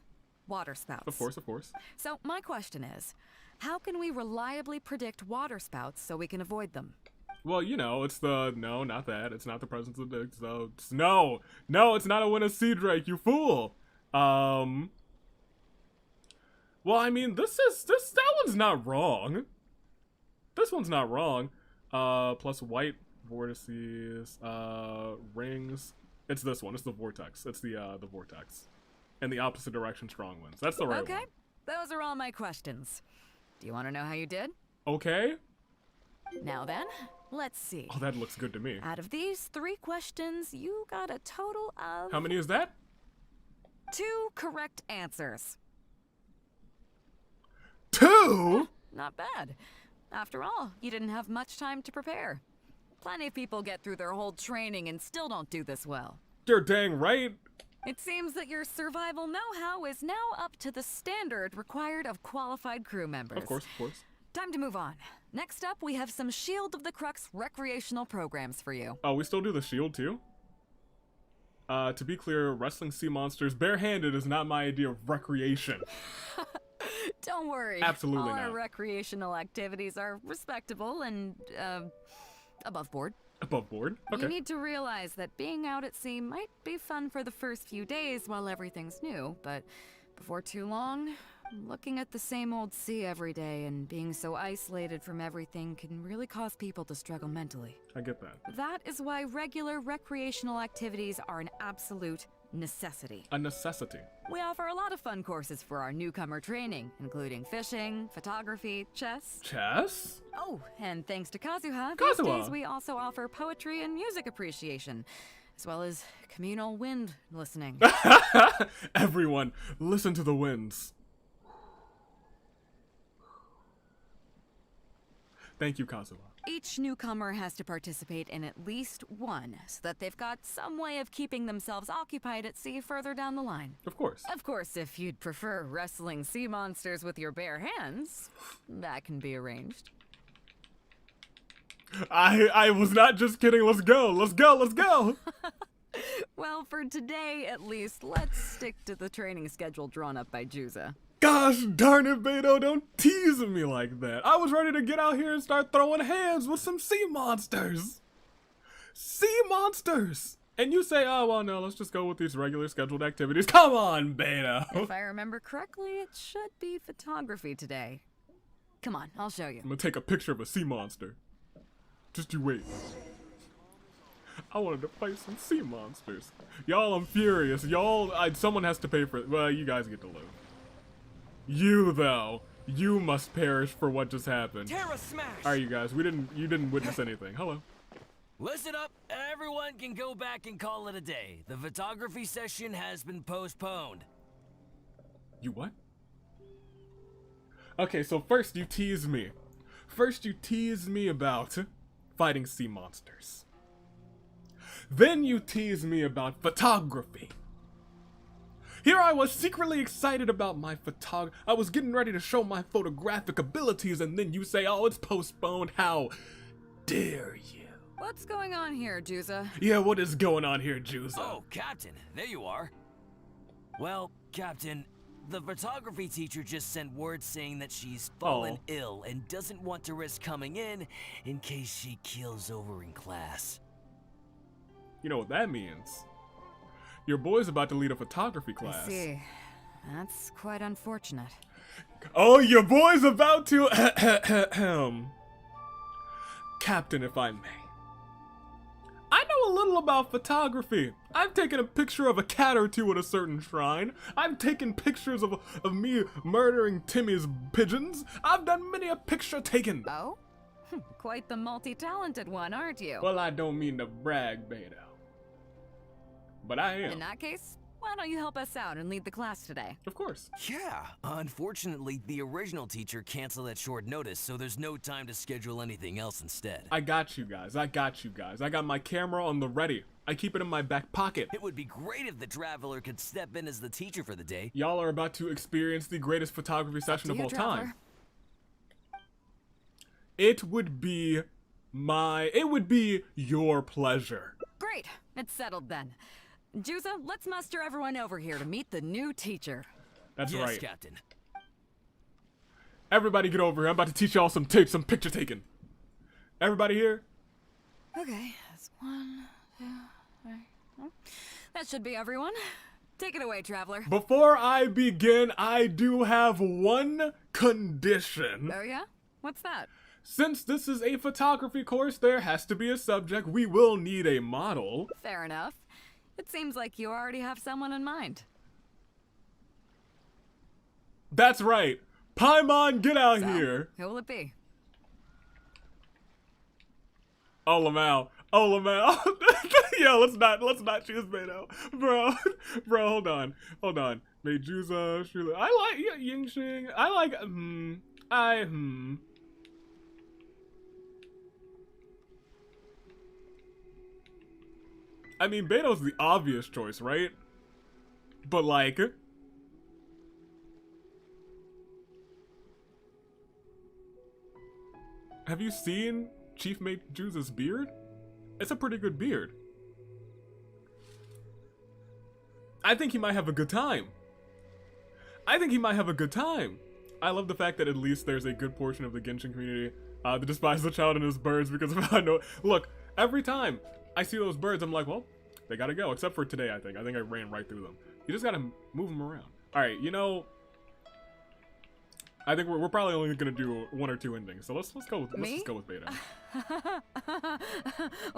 water spouts. Of course. So my question is, how can we reliably predict water spouts so we can avoid them? Well, it's the, no, not that. It's not the presence of the, so, no, it's not a win a sea drake, you fool. Well, I mean, that one's not wrong. This one's not wrong. Plus white vortices, rings. It's this one. It's the vortex. It's the vortex. And the opposite direction strong winds. That's the right one. Okay, those are all my questions. Do you want to know how you did? Okay. Now then, let's see. Oh, that looks good to me. Out of these 3 questions, you got a total of... How many is that? 2 correct answers. 2? Not bad. After all, you didn't have much time to prepare. Plenty of people get through their whole training and still don't do this well. You're dang right. It seems that your survival know-how is now up to the standard required of qualified crew members. Of course. Time to move on. Next up, we have some Shield of the Crux recreational programs for you. Oh, we still do the shield too? To be clear, wrestling sea monsters barehanded is not my idea of recreation. Don't worry. Absolutely all not. Our recreational activities are respectable and, above board. Above board? Okay. You need to realize that being out at sea might be fun for the first few days while everything's new, but before too long, looking at the same old sea every day and being so isolated from everything can really cause people to struggle mentally. I get that. That is why regular recreational activities are an absolute necessity. A necessity. We offer a lot of fun courses for our newcomer training, including fishing, photography, chess. Chess? Oh, and thanks to Kazuha, Kazuha. these days we also offer poetry and music appreciation, as well as communal wind listening. Everyone, listen to the winds. Thank you, Kazuha. Each newcomer has to participate in at least one, so that they've got some way of keeping themselves occupied at sea further down the line. Of course. Of course, if you'd prefer wrestling sea monsters with your bare hands, that can be arranged. I was not just kidding. Let's go. Well, for today, at least, let's stick to the training schedule drawn up by Juza. Gosh darn it, Beidou, don't tease me like that. I was ready to get out here and start throwing hands with some sea monsters. Sea monsters! And you say, oh, well, no, let's just go with these regular scheduled activities. Come on, Beidou. If I remember correctly, it should be photography today. Come on, I'll show you. I'm gonna take a picture of a sea monster. Just you wait. I wanted to fight some sea monsters. Y'all, I'm furious. Y'all, someone has to pay for it. Well, you guys get to live. You, though, you must perish for what just happened. Terra smash! Alright, you guys, you didn't witness anything. Hello. Listen up, everyone can go back and call it a day. The photography session has been postponed. You what? Okay, so first you tease me. First you tease me about fighting sea monsters. Then you tease me about photography. Here I was secretly excited about my I was getting ready to show my photographic abilities, and then you say, oh, it's postponed. How dare you? What's going on here, Juza? Yeah, what is going on here, Juza? Oh, Captain, there you are. Well, Captain, the photography teacher just sent word saying that she's fallen ill and doesn't want to risk coming in case she keels over in class. You know what that means? Your boy's about to lead a photography class. I see. That's quite unfortunate. Oh, your boy's about to... Captain, if I may. I know a little about photography. I've taken a picture of a cat or two at a certain shrine. I've taken pictures of me murdering Timmy's pigeons. I've done many a picture taken. Oh? Quite the multi-talented one, aren't you? Well, I don't mean to brag, Beidou. But I am. In that case, why don't you help us out and lead the class today? Of course. Yeah, unfortunately, the original teacher canceled at short notice, so there's no time to schedule anything else instead. I got you guys. I got my camera on the ready. I keep it in my back pocket. It would be great if the Traveler could step in as the teacher for the day. Y'all are about to experience the greatest photography session of all time. It would be your pleasure. Great, it's settled then. Juza, let's muster everyone over here to meet the new teacher. That's yes, right. Captain. Everybody get over here. I'm about to teach y'all some picture taking. Everybody here? Okay, that's 1, 2, 3. That should be everyone. Take it away, Traveler. Before I begin, I do have one condition. Oh yeah? What's that? Since this is a photography course, there has to be a subject. We will need a model. Fair enough. It seems like you already have someone in mind. That's right. Paimon, get out here. Who will it be? Oh, Lamau. Yo, let's not choose Beidou. Bro, hold on. Meijuza, Shula. I like Yingxing. I mean, Beidou's the obvious choice, right? But like... Have you seen Chief Meijuza's beard? It's a pretty good beard. I think he might have a good time. I love the fact that at least there's a good portion of the Genshin community that despise the child and his birds because of how I know. Look, every time I see those birds, I'm like, well, they gotta go. Except for today, I think. I ran right through them. You just gotta move them around. All right, you know, I think we're probably only gonna do 1 or 2 endings. So let's go with Beidou.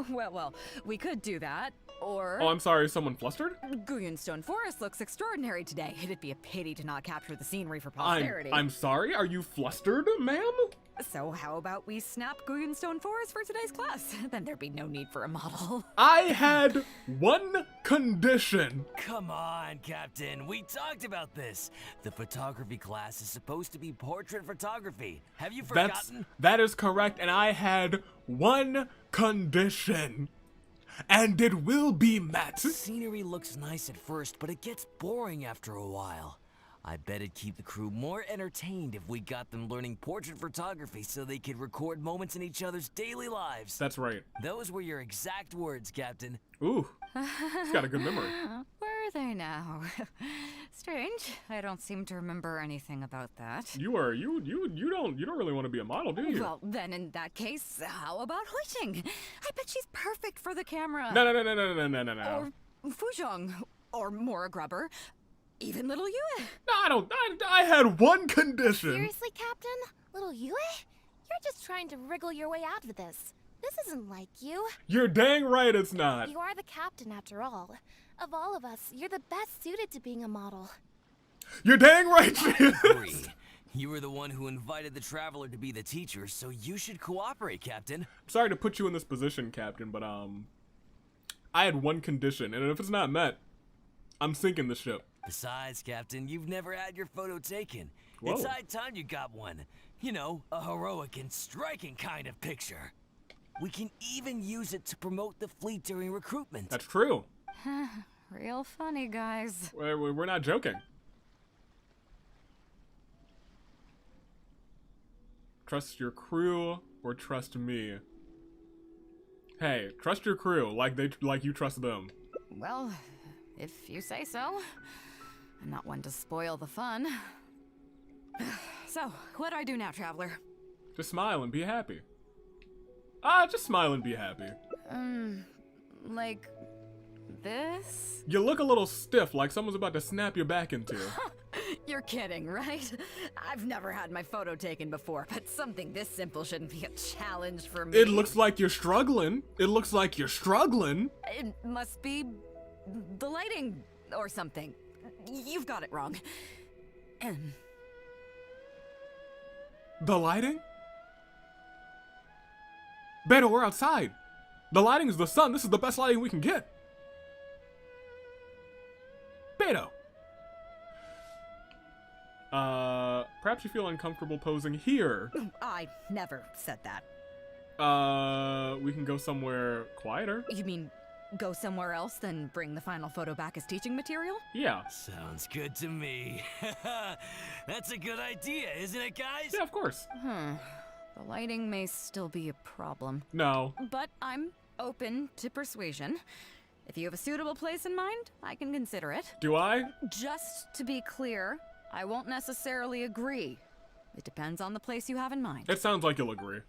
Well, we could do that, or... Oh, I'm sorry, is someone flustered? Stone Forest looks extraordinary today. It'd be a pity to not capture the scenery for posterity. I'm sorry, are you flustered, ma'am? So how about we snap Stone Forest for today's class? Then there'd be no need for a model. I had one condition. Come on, Captain. We talked about this. The photography class is supposed to be portrait photography. Have you forgotten? That is correct, and I had one condition. And it will be met. Scenery looks nice at first, but it gets boring after a while. I bet it'd keep the crew more entertained if we got them learning portrait photography so they could record moments in each other's daily lives. That's right. Those were your exact words, Captain. Ooh, he's got a good memory. Where are they now? Strange. I don't seem to remember anything about that. You don't really want to be a model, do you? Well, then in that case, how about Huixing? I bet she's perfect for the camera. No. Or Fuzhong, or Mora Grubber. Even little Yue. No, I had one condition. Seriously, Captain? Little Yue? You're just trying to wriggle your way out of this. This isn't like you. You're dang right it's not. You are the captain after all. Of all of us, you're the best suited to being a model. You're dang right she is. Agree. You were the one who invited the traveler to be the teacher, so you should cooperate, Captain. Sorry to put you in this position, Captain, but I had one condition, and if it's not met, I'm sinking the ship. Besides, Captain, you've never had your photo taken. Whoa. It's high time you got one. You know, a heroic and striking kind of picture. We can even use it to promote the fleet during recruitment. That's true. Real funny, guys. We're not joking. Trust your crew or trust me? Hey, trust your crew like you trust them. Well, if you say so. I'm not one to spoil the fun. So, what do I do now, Traveler? Just smile and be happy. Just smile and be happy. Like this? You look a little stiff, like someone's about to snap your back in two. You're kidding, right? I've never had my photo taken before, but something this simple shouldn't be a challenge for me. It looks like you're struggling. It looks like you're struggling. It must be the lighting or something. You've got it wrong. The lighting? Beidou, we're outside. The lighting is the sun. This is the best lighting we can get. Beidou. Perhaps you feel uncomfortable posing here. I never said that. We can go somewhere quieter. You mean go somewhere else, then bring the final photo back as teaching material? Yeah. Sounds good to me. That's a good idea, isn't it, guys? Yeah, of course. The lighting may still be a problem. No. But I'm open to persuasion. If you have a suitable place in mind, I can consider it. Do I? Just to be clear, I won't necessarily agree. It depends on the place you have in mind. It sounds like you'll agree.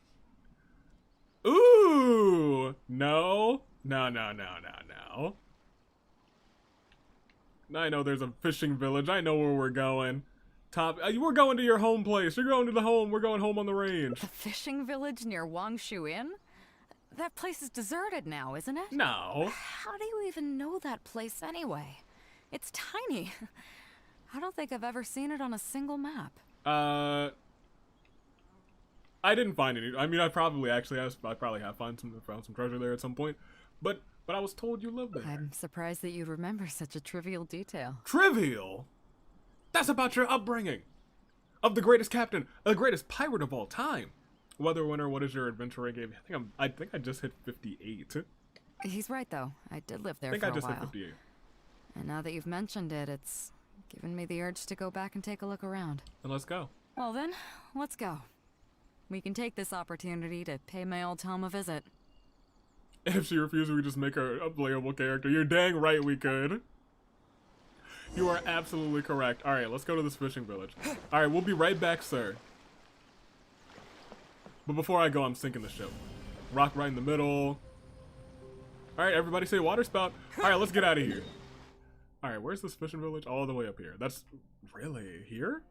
Ooh! No. No. I know there's a fishing village. I know where we're going. We're going to your home place. You're going to the home. We're going home on the range. The fishing village near Wangshu Inn? That place is deserted now, isn't it? No. How do you even know that place anyway? It's tiny. I don't think I've ever seen it on a single map. I didn't find any. I mean, I probably have found some treasure there at some point. But I was told you lived there. I'm surprised that you remember such a trivial detail. Trivial? That's about your upbringing. Of the greatest captain, the greatest pirate of all time. Weather winner, what is your adventure rank? I think I just hit 58. He's right though. I did live there I think for I a just while. hit 58. And now that you've mentioned it, it's given me the urge to go back and take a look around. Then let's go. Well then, let's go. We can take this opportunity to pay my old home a visit. If she refuses, we just make her a playable character. You're dang right we could. You are absolutely correct. Alright, let's go to this fishing village. Alright, we'll be right back, sir. But before I go, I'm sinking the ship. Rock right in the middle. Alright, everybody say water spout. Alright, let's get out of here. Alright, where's this fishing village? All the way up here. That's really here?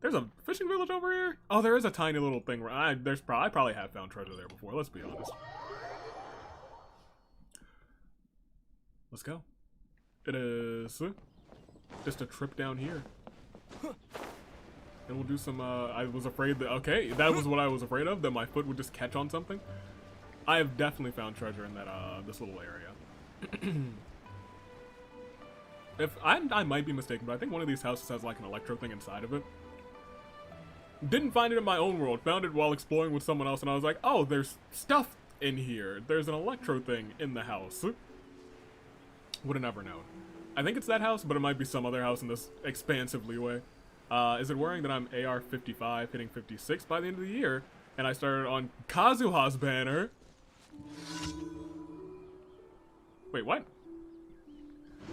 There's a fishing village over here? Oh, there is a tiny little thing where I probably have found treasure there before, let's be honest. Let's go. It is just a trip down here. And we'll do some, I was afraid that, okay, that was what I was afraid of, that my foot would just catch on something. I have definitely found treasure in that, this little area. I might be mistaken, but I think one of these houses has like an electro thing inside of it. Didn't find it in my own world, found it while exploring with someone else, and I was like, oh, there's stuff in here. There's an electro thing in the house. Would have never known. I think it's that house, but it might be some other house in this expansive leeway. Is it worrying that I'm AR 55, hitting 56 by the end of the year, and I started on Kazuha's banner? Wait, what?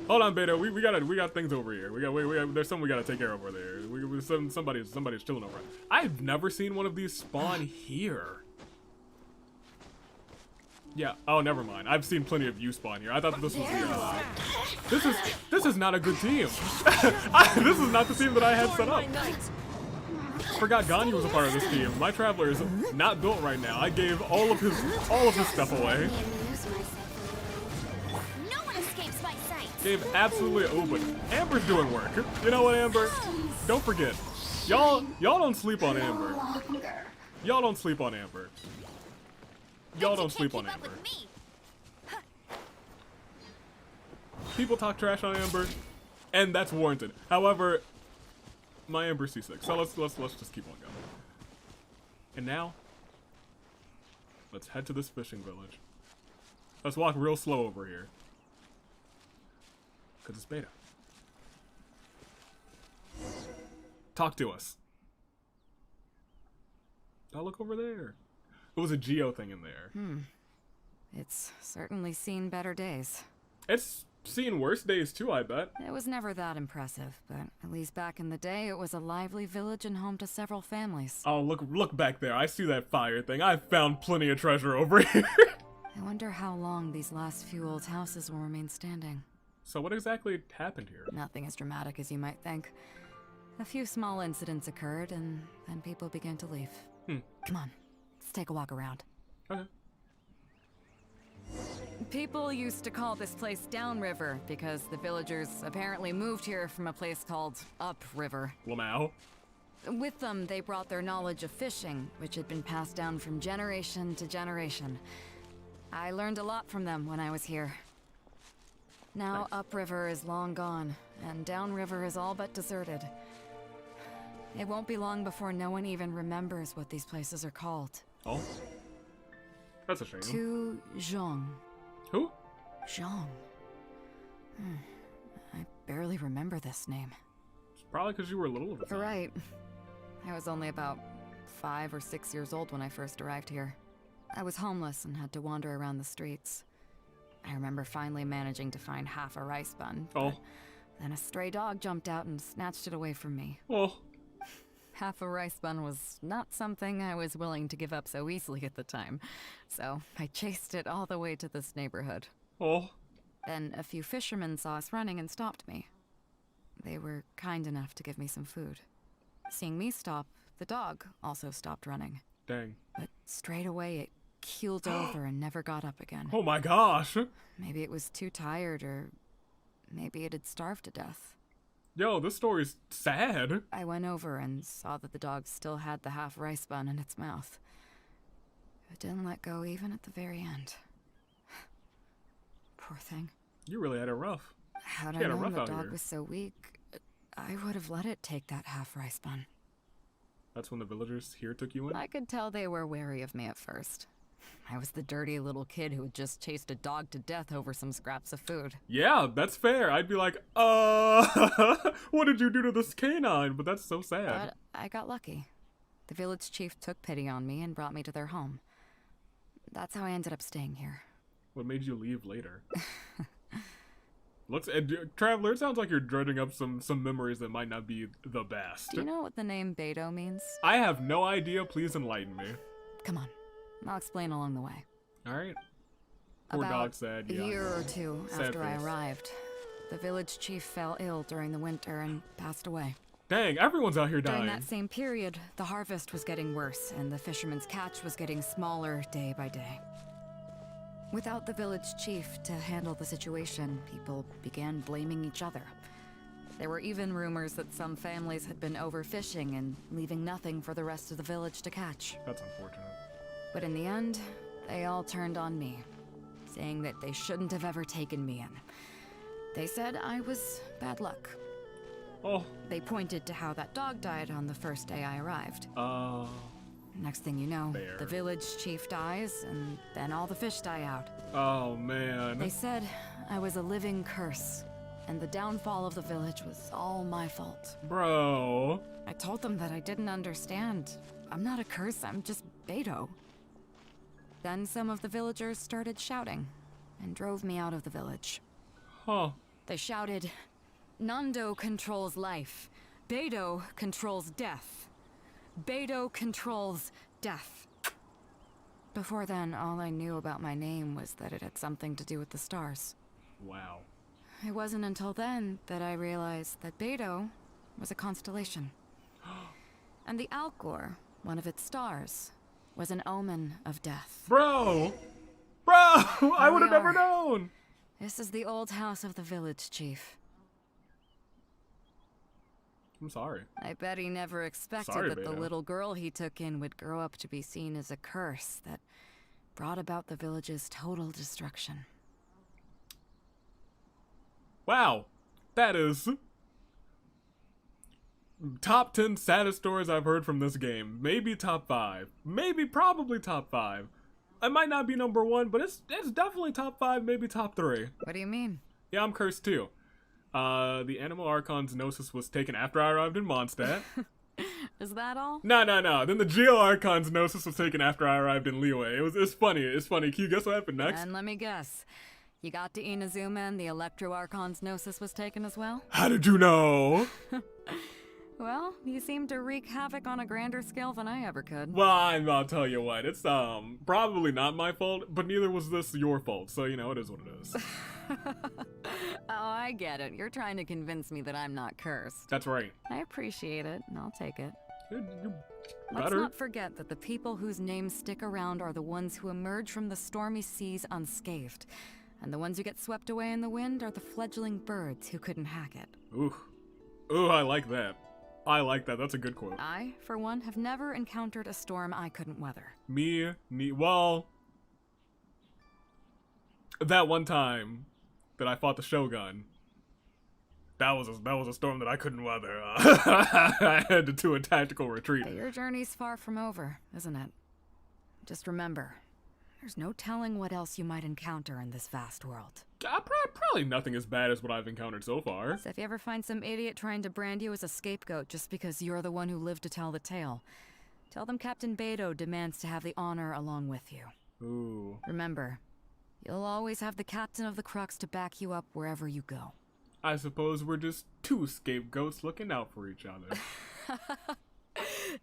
Hold on, Beidou. We got things over here. There's something we gotta take care of over there. Somebody's chilling over. I've never seen one of these spawn here. Yeah. Oh, never mind. I've seen plenty of you spawn here. I thought this was the. This is not a good team. This is not the team that I had set up. Forgot Ganyu was a part of this team. My traveler is not built right now. I gave all of his stuff away. Gave absolutely. Oh, but Amber's doing work. You know what, Amber? Don't forget. Y'all don't sleep on Amber. Y'all don't sleep on Amber. Y'all don't sleep on Amber. People talk trash on Amber, and that's warranted. However, my Amber's seasick, so let's just keep on going. And now, let's head to this fishing village. Let's walk real slow over here, cause it's Beidou. Talk to us. Oh, look over there. It was a geo thing in there. It's certainly seen better days. It's seen worse days too, I bet. It was never that impressive, but at least back in the day, it was a lively village and home to several families. Oh, look back there. I see that fire thing. I found plenty of treasure over here. I wonder how long these last few old houses will remain standing. So what exactly happened here? Nothing as dramatic as you might think. A few small incidents occurred, and then people began to leave. Come on, let's take a walk around. Okay. People used to call this place Downriver because the villagers apparently moved here from a place called Upriver. Lamau. With them, they brought their knowledge of fishing, which had been passed down from generation to generation. I learned a lot from them when I was here. Now Upriver is long gone, and Downriver is all but deserted. It won't be long before no one even remembers what these places are called. Oh. That's a shame. To Zhong. Who? Zhong. I barely remember this name. It's probably because you were little at the time. Right. I was only about 5 or 6 years old when I first arrived here. I was homeless and had to wander around the streets. I remember finally managing to find half a rice bun. Oh. Then a stray dog jumped out and snatched it away from me. Oh. Half a rice bun was not something I was willing to give up so easily at the time, so I chased it all the way to this neighborhood. Oh. Then a few fishermen saw us running and stopped me. They were kind enough to give me some food. Seeing me stop, the dog also stopped running. Dang. But straight away it keeled over and never got up again. Oh my gosh. Maybe it was too tired, or maybe it had starved to death. Yo, this story's sad. I went over and saw that the dog still had the half rice bun in its mouth. It didn't let go even at the very end. Poor thing. You really had it rough. Had She I had it known rough the out dog here. was so weak, I would have let it take that half rice bun. That's when the villagers here took you in? I could tell they were wary of me at first. I was the dirty little kid who had just chased a dog to death over some scraps of food. Yeah, that's fair. I'd be like, what did you do to this canine? But that's so sad. But I got lucky. The village chief took pity on me and brought me to their home. That's how I ended up staying here. What made you leave later? Traveler, it sounds like you're dredging up some memories that might not be the best. Do you know what the name Beidou means? I have no idea. Please enlighten me. Come on, I'll explain along the way. All right. Poor About dog said. a Yeah. year or two Sad after I face. arrived, the village chief fell ill during the winter and passed away. Dang, everyone's out here During dying. that same period, the harvest was getting worse, and the fishermen's catch was getting smaller day by day. Without the village chief to handle the situation, people began blaming each other. There were even rumors that some families had been overfishing and leaving nothing for the rest of the village to catch. That's unfortunate. But in the end, they all turned on me, saying that they shouldn't have ever taken me in. They said I was bad luck. Oh. They pointed to how that dog died on the first day I arrived. Uh. Next thing you know, Fair. the village chief dies, and then all the fish die out. Oh man. They said I was a living curse, and the downfall of the village was all my fault. Bro. I told them that I didn't understand. I'm not a curse, I'm just Beidou. Then some of the villagers started shouting, and drove me out of the village. Huh. They shouted, "Nando controls life. Beidou controls death. Beidou controls death." Before then, all I knew about my name was that it had something to do with the stars. Wow. It wasn't until then that I realized that Beidou was a constellation. And the Alcor, one of its stars, was an omen of death. Bro! Bro! I would have we never are. known! This is the old house of the village chief. I'm sorry. I bet he never expected Sorry, that the Beidou. little girl he took in would grow up to be seen as a curse that brought about the village's total destruction. Wow. That is top 10 saddest stories I've heard from this game. Maybe top 5. Maybe probably top 5. It might not be number 1, but it's definitely top 5, maybe top 3. What do you mean? Yeah, I'm cursed too. The Animal Archon's Gnosis was taken after I arrived in Mondstadt. Is that all? No. Then the Geo Archon's Gnosis was taken after I arrived in Liyue. It's funny. It's funny. Can you guess what happened next? And let me guess. You got to Inazuma and the Electro Archon's Gnosis was taken as well? How did you know? Well, you seem to wreak havoc on a grander scale than I ever could. Well, I'll tell you what. It's probably not my fault, but neither was this your fault. So, you know, it is what it is. Oh, I get it. You're trying to convince me that I'm not cursed. That's right. I appreciate it, and I'll take it. You Let's better. not forget that the people whose names stick around are the ones who emerge from the stormy seas unscathed. And the ones who get swept away in the wind are the fledgling birds who couldn't hack it. Ooh, I like that. I like that. That's a good quote. I, for one, have never encountered a storm I couldn't weather. Well, that one time that I fought the Shogun, that was a storm that I couldn't weather. I had to do a tactical retreat. But your journey's far from over, isn't it? Just remember, there's no telling what else you might encounter in this vast world. Probably nothing as bad as what I've encountered so far. So if you ever find some idiot trying to brand you as a scapegoat just because you're the one who lived to tell the tale, tell them Captain Beidou demands to have the honor along with you. Ooh. Remember, you'll always have the captain of the Crux to back you up wherever you go. I suppose we're just two scapegoats looking out for each other.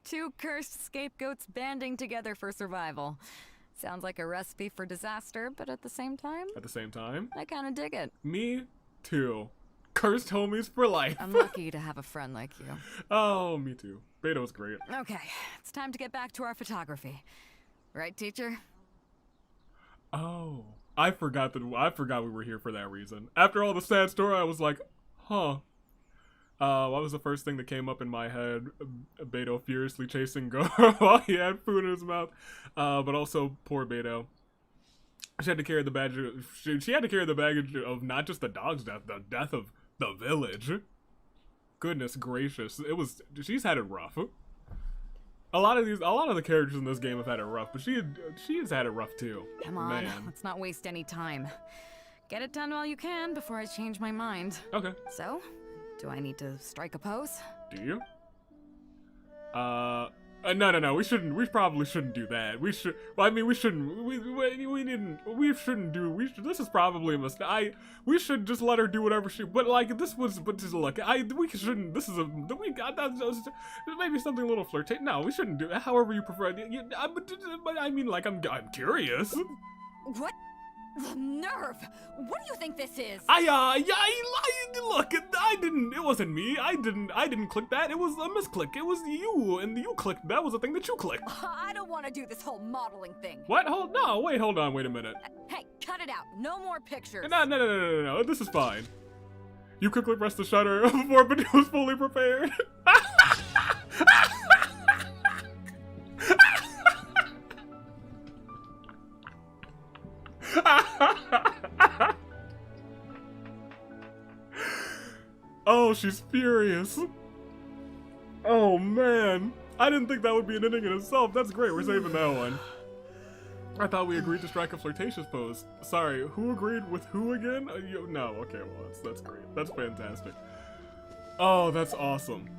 Two cursed scapegoats banding together for survival. Sounds like a recipe for disaster, but at the same time, I kinda dig it. Me too. Cursed homies for life. I'm lucky to have a friend like you. Oh, me too. Beidou's great. Okay, it's time to get back to our photography. Right, teacher? Oh, I forgot we were here for that reason. After all the sad story, I was like, huh. What was the first thing that came up in my head? Beidou furiously chasing Go while he had food in his mouth. But also, poor Beidou. She had to carry the baggage. She had to carry the baggage of not just the dog's death, the death of the village. Goodness gracious, she's had it rough. A lot of the characters in this game have had it rough, but she has had it rough too. Come on, Man. let's not waste any time. Get it done while you can before I change my mind. Okay. So, do I need to strike a pose? Do you? No. We probably shouldn't do that. We should. Well, I mean, we shouldn't. We didn't. We shouldn't do. This is probably a mistake. We should just let her do whatever she. But like this was. But just look. We shouldn't. This is a. We got that. Maybe something a little flirty. No, we shouldn't do it. However you prefer. But I mean, like I'm curious. What? The nerve! What do you think this is? Look, it wasn't me. I didn't click that. It was a misclick. It was you, and you clicked. That was the thing that you clicked. I don't want to do this whole modeling thing. What? Hold on, wait a minute. Hey, cut it out. No more pictures. No, this is fine. You quickly pressed the shutter before Beidou was fully prepared. Oh, she's furious. Oh man, I didn't think that would be an ending in itself. That's great, we're saving that one. I thought we agreed to strike a flirtatious pose. Sorry, who agreed with who again? No, okay, well, that's great. That's fantastic. Oh, that's awesome.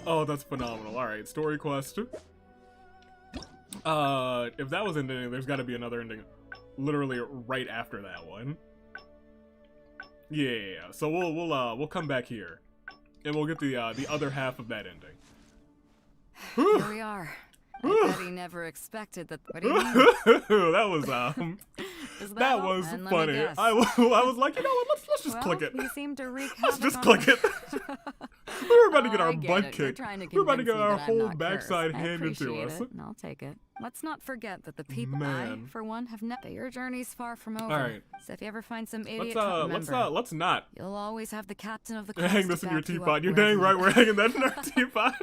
Oh, that's phenomenal. Alright, story quest. If that was an ending, there's gotta be another ending literally right after that one. Yeah. So we'll come back here, and we'll get the other half of that ending. Here we are. I bet he never expected that. What do you mean? That was Is That all? was And let me funny. guess. I was like, you know what? Let's just Well, click it. You seem to wreak Let's havoc just on click the- it. We were about to get Oh, our I get butt it. You're kicked. trying to We were about to get convince me our that I'm whole not backside cursed. I handed to appreciate us. it, and I'll take it. Let's not forget that the people Man. I, for one, have never. Your journey's far from over. All right. So if you ever find some idiot, remember, Let's not you'll always have the captain of the hang crust this to in your back you teapot. up You're wherever dang you right. go. We're hanging that in our teapot.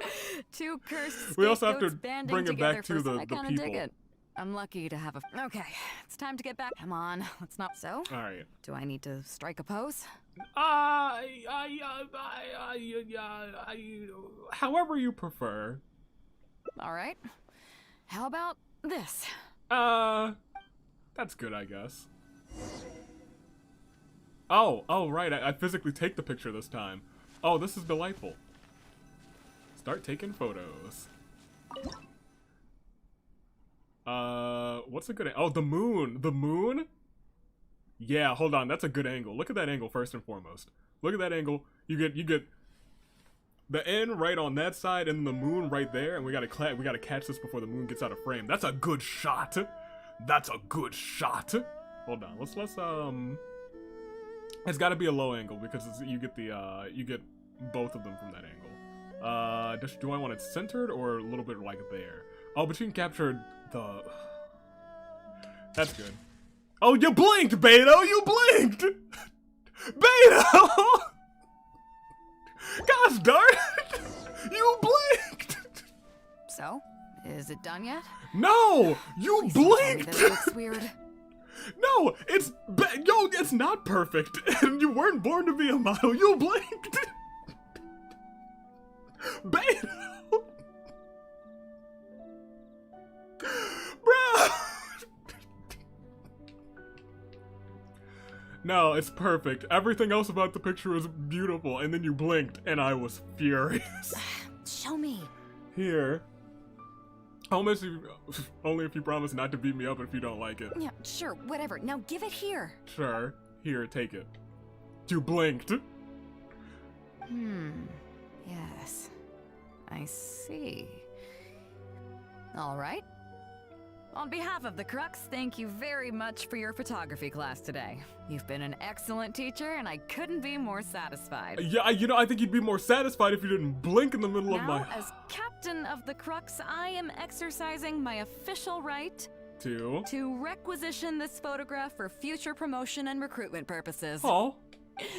Two cursed We also have to scapegoats banding bring it together back to for the some- I kinda dig people. it. I'm lucky to have a. Okay, it's time to get back. Come on, let's not. So, All right. do I need to strike a pose? However you prefer. All right. How about this? That's good, I guess. Oh, right. I physically take the picture this time. Oh, this is delightful. Start taking photos. What's a good? Oh, the moon. The moon. Yeah, hold on. That's a good angle. Look at that angle first and foremost. Look at that angle. You get the N right on that side and the moon right there, and we gotta catch this before the moon gets out of frame. That's a good shot. That's a good shot. Hold on. Let's It's got to be a low angle because you get both of them from that angle. Do I want it centered or a little bit like there? Oh, but you can capture the. That's good. Oh, you blinked, Beidou! You blinked! Beidou! Gosh darn it! You blinked! So, is it done yet? No! You Please don't tell me blinked! that it looks weird. No! It's not perfect! And you weren't born to be a model, you blinked! Beidou! Bro! No, it's perfect. Everything else about the picture was beautiful, and then you blinked, and I was furious. Show me. Here. Only if you promise not to beat me up if you don't like it. Yeah, sure, whatever. Now give it here. Sure. Here, take it. You blinked. Yes. I see. All right. On behalf of the Crux, thank you very much for your photography class today. You've been an excellent teacher, and I couldn't be more satisfied. Yeah, I think you'd be more satisfied if you didn't blink in the middle of my... Now, as captain of the Crux, I am exercising my official right to requisition this photograph for future promotion and recruitment purposes. Oh.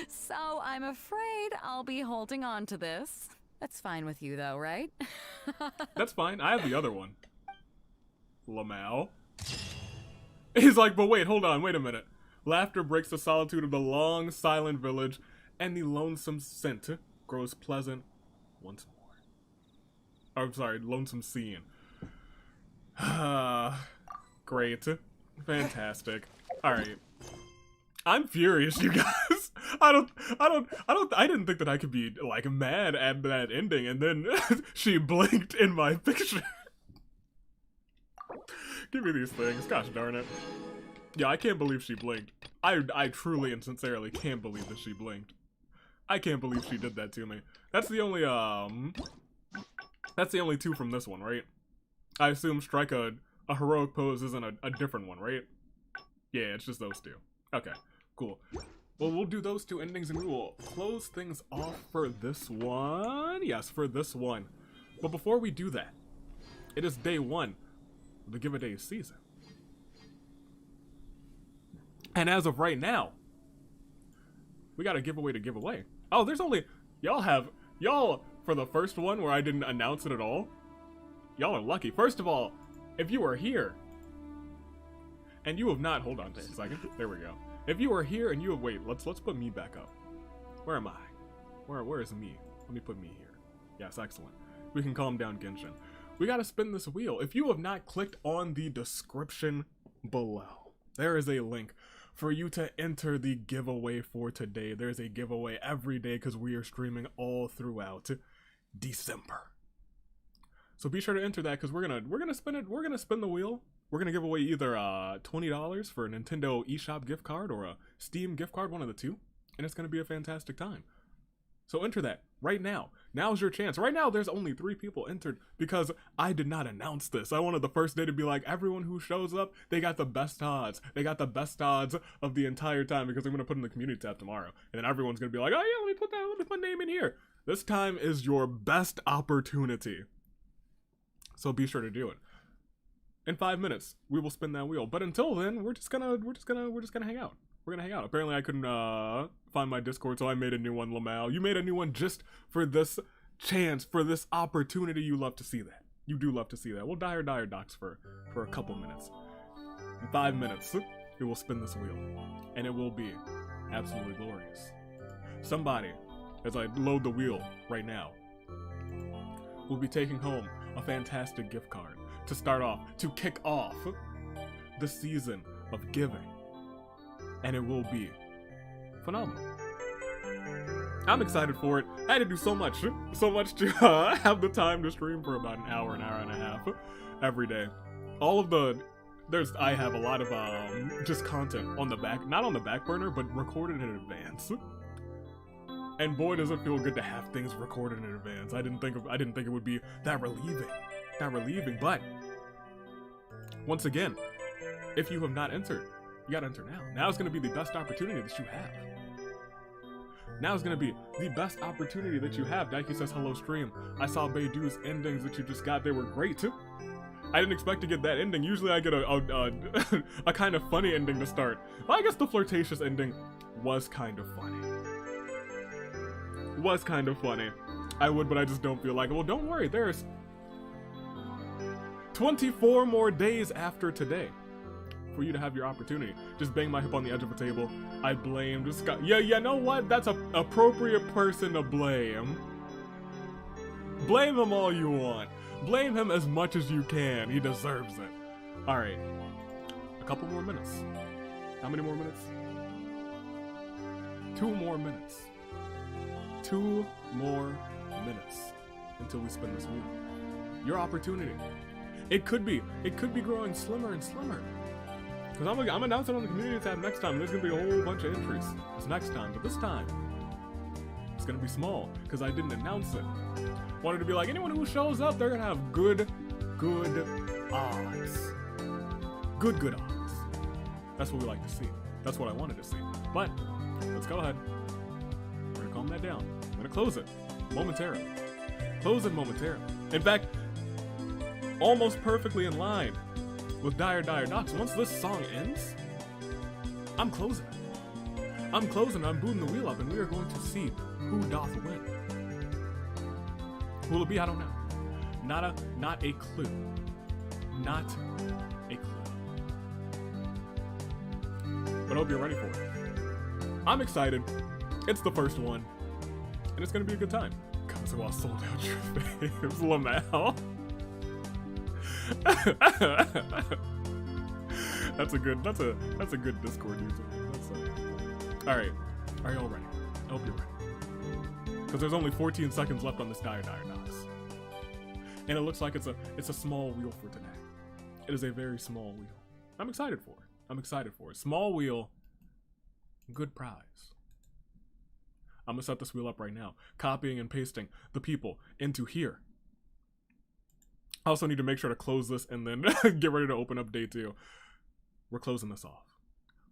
So I'm afraid I'll be holding on to this. That's fine with you, though, right? That's fine. I have the other one. Lamau. He's like, but wait, hold on, wait a minute. Laughter breaks the solitude of the long, silent village, and the lonesome scent grows pleasant once more. Oh, sorry, lonesome scene. Great. Fantastic. Alright. I'm furious, you guys. I didn't think that I could be, like, mad at that ending, and then she blinked in my picture. Give me these things, gosh darn it. Yeah, I can't believe she blinked. I truly and sincerely can't believe that she blinked. I can't believe she did that to me. That's the only two from this one, right? I assume strike a heroic pose isn't a different one, right? Yeah, it's just those two. Okay, cool. Well, we'll do those two endings and we will close things off for this one. Yes, for this one. But before we do that, it is day one of the Give a Day season. And as of right now, we got a giveaway to give away. Oh, there's only... Y'all, for the first one where I didn't announce it at all, y'all are lucky. First of all, if you are here, and you have not... Hold on just a second. There we go. If you are here and you have... Wait, let's put me back up. Where am I? Where is me? Let me put me here. Yes, excellent. We can calm down Genshin. We gotta spin this wheel. If you have not clicked on the description below, there is a link for you to enter the giveaway for today. There's a giveaway every day because we are streaming all throughout December. So be sure to enter that because we're gonna spin it. We're gonna spin the wheel. We're gonna give away either $20 for a Nintendo eShop gift card or a Steam gift card, one of the two, and it's gonna be a fantastic time. So enter that right now. Now's your chance. Right now, there's only 3 people entered because I did not announce this. I wanted the first day to be like, everyone who shows up, they got the best odds. They got the best odds of the entire time because I'm going to put in the community tab tomorrow. And then everyone's going to be like, oh yeah, let me put my name in here. This time is your best opportunity. So be sure to do it. In 5 minutes, we will spin that wheel. But until then, we're just gonna hang out. We're gonna hang out. Apparently, I couldn't find my Discord, so I made a new one. Lamau, you made a new one just for this chance, for this opportunity. You love to see that. You do love to see that. We'll dire docs for a couple minutes. In 5 minutes, we will spin this wheel, and it will be absolutely glorious. Somebody, as I load the wheel right now, will be taking home a fantastic gift card to start off, to kick off the season of giving. And it will be phenomenal. I'm excited for it. I had to do so much to have the time to stream for about an hour and a half every day. I have a lot of just content on the back, not on the back burner, but recorded in advance. And boy, does it feel good to have things recorded in advance. I didn't think it would be that relieving, but once again, if you have not entered, you gotta enter now. Now is gonna be the best opportunity that you have. Now is gonna be the best opportunity that you have. Daiki says, hello stream. I saw Beidou's endings that you just got. They were great too. I didn't expect to get that ending. Usually I get a kind of funny ending to start. Well, I guess the flirtatious ending was kind of funny. I would, but I just don't feel like it. Well, don't worry. There's 24 more days after today for you to have your opportunity. Just bang my hip on the edge of a table. I blame this guy. Yeah, you know what? That's an appropriate person to blame. Blame him all you want. Blame him as much as you can. He deserves it. All right. A couple more minutes. How many more minutes? 2 more minutes. 2 more minutes until we spin this wheel. Your opportunity. It could be growing slimmer and slimmer. Because I'm announcing on the community tab next time. There's gonna be a whole bunch of entries. It's next time, but this time it's gonna be small because I didn't announce it. Wanted to be like, anyone who shows up, they're gonna have good odds. Good odds. That's what we like to see. That's what I wanted to see. But let's go ahead. We're gonna calm that down. I'm gonna close it momentarily. In fact, almost perfectly in line with Dire Docs. Once this song ends, I'm closing. I'm booting the wheel up, and we are going to see who doth win. Who will it be? I don't know. Not a clue. Not a clue. But I hope you're ready for it. I'm excited. It's the first one, and it's gonna be a good time. Comes while sold out your faves, Lamau. That's a good Discord user. All right, are y'all ready? I hope you're ready. Because there's only 14 seconds left on this Dire Docs, and it looks like it's a small wheel for today. It is a very small wheel. I'm excited for it. Small wheel, good prize. I'm gonna set this wheel up right now, copying and pasting the people into here. I also need to make sure to close this and then get ready to open up day 2. We're closing this off.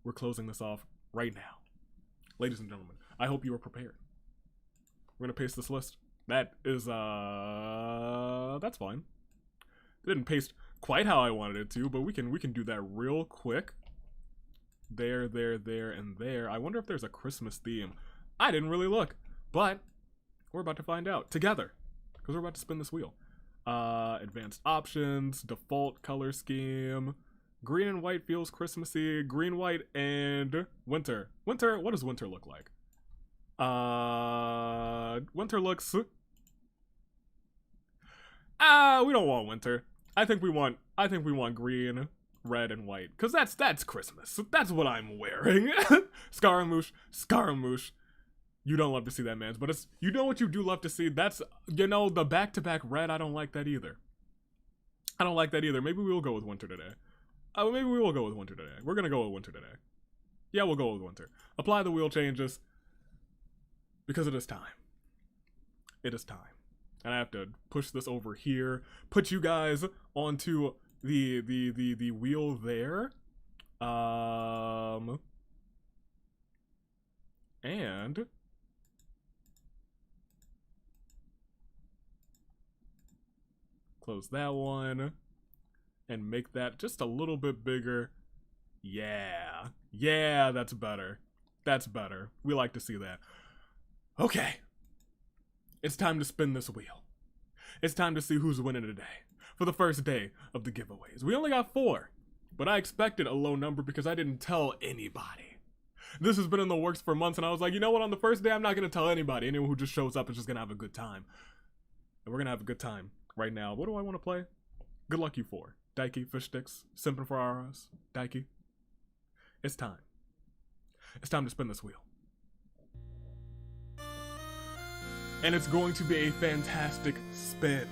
We're closing this off right now. Ladies and gentlemen, I hope you are prepared. We're gonna paste this list. That is, that's fine. It didn't paste quite how I wanted it to, but we can do that real quick. There, and there. I wonder if there's a Christmas theme. I didn't really look, but we're about to find out together, because we're about to spin this wheel. Advanced options, default color scheme, green and white feels Christmassy, green, white, and winter. Winter, what does winter look like? Winter looks, we don't want winter. I think we want green, red, and white, because that's Christmas. That's what I'm wearing. Scaramouche. You don't love to see that, man. But it's, you know what you do love to see? That's, you know, the back-to-back red, I don't like that either. Maybe we'll go with winter today. We're gonna go with winter today. Yeah, we'll go with winter. Apply the wheel changes, because it is time. it is time. And I have to push this over here, put you guys onto the wheel there. And close that one and make that just a little bit bigger. Yeah, that's better. That's better. We like to see that. Okay. It's time to spin this wheel. It's time to see who's winning today for the first day of the giveaways. We only got 4, but I expected a low number because I didn't tell anybody. This has been in the works for months, and I was like, you know what, on the first day, I'm not going to tell anybody. Anyone who just shows up is just going to have a good time. And we're going to have a good time right now. What do I want to play? Good luck, you 4. Daiki, fish sticks, simping for RS. Daiki. It's time. It's time to spin this wheel. And it's going to be a fantastic spin.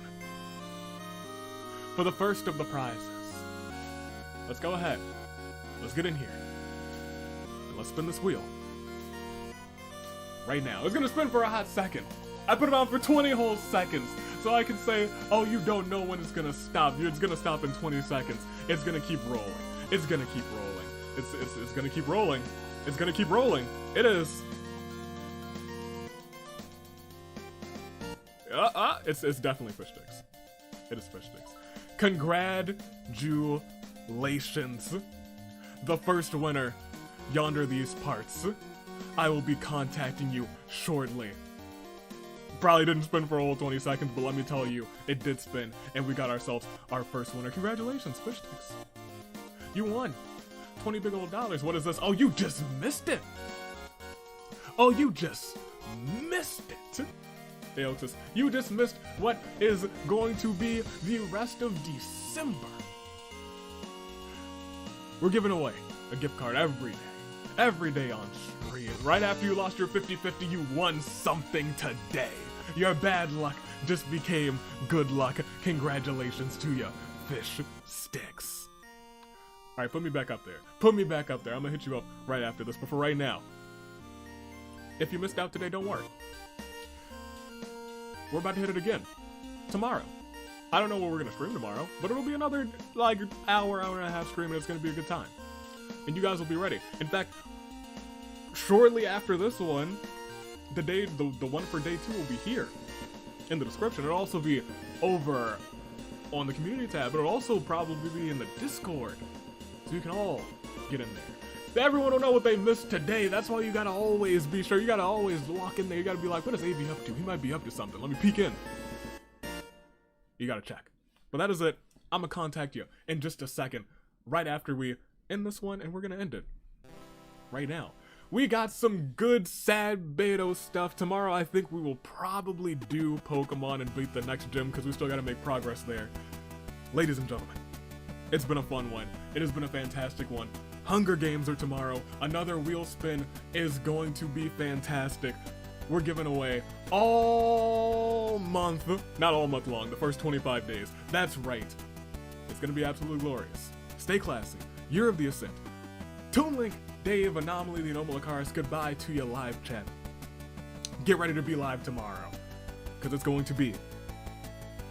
For the first of the prizes. Let's go ahead. Let's get in here. And let's spin this wheel. Right now. It's gonna spin for a hot second. I put it on for 20 whole seconds. So I can say, oh, you don't know when it's gonna stop. It's gonna stop in 20 seconds. It's gonna keep rolling. It's gonna keep rolling. It's gonna keep rolling. It's gonna keep rolling. It is. It's definitely fish sticks. It is fish sticks. Congratulations. The first winner yonder these parts. I will be contacting you shortly. Probably didn't spin for a whole 20 seconds, but let me tell you, it did spin, and we got ourselves our first winner. Congratulations, fish sticks. You won. 20 big old dollars. What is this? Oh, you just missed it. Oh, you just missed it. Deoxys, you just missed what is going to be the rest of December. We're giving away a gift card every day on stream. Right after you lost your 50-50, you won something today. Your bad luck just became good luck. Congratulations to you, fish sticks. All right, put me back up there. Put me back up there. I'm gonna hit you up right after this, but for right now, if you missed out today, don't worry. We're about to hit it again tomorrow. I don't know what we're gonna stream tomorrow, but it'll be another like hour and a half stream, and it's gonna be a good time. And you guys will be ready. In fact, shortly after this one, the one for day 2 will be here in the description. It'll also be over on the community tab. It'll also probably be in the Discord, so you can all get in there. Everyone will know what they missed today. That's why you gotta always be sure. You gotta always walk in there. You gotta be like, what is AV up to? He might be up to something. Let me peek in. You gotta check. But that is it. I'm gonna contact you in just a second, right after we end this one, and we're gonna end it right now. We got some good sad Beidou stuff. Tomorrow I think we will probably do Pokemon and beat the next gym, because we still gotta make progress there. Ladies and gentlemen, it's been a fun one. It has been a fantastic one. Hunger Games are tomorrow. Another wheel spin is going to be fantastic. We're giving away all month, not all month long, the first 25 days. That's right. It's gonna be absolutely glorious. Stay classy. Year of the Ascent. Toon Link, Dave, Anomaly, the Anomal Akaris, goodbye to your live chat. Get ready to be live tomorrow, because it's going to be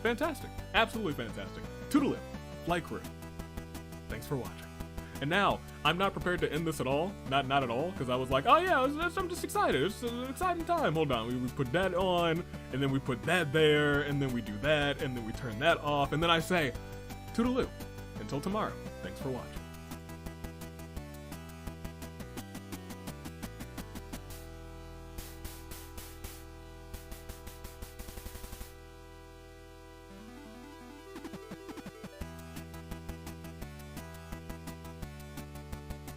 fantastic. Absolutely fantastic. Toodaloo. Flight crew. Thanks for watching. And now, I'm not prepared to end this at all. Not at all, because I was like, oh yeah, I'm just excited. It's an exciting time. Hold on. We put that on, and then we put that there, and then we do that, and then we turn that off, and then I say, toodaloo. Until tomorrow, thanks for watching.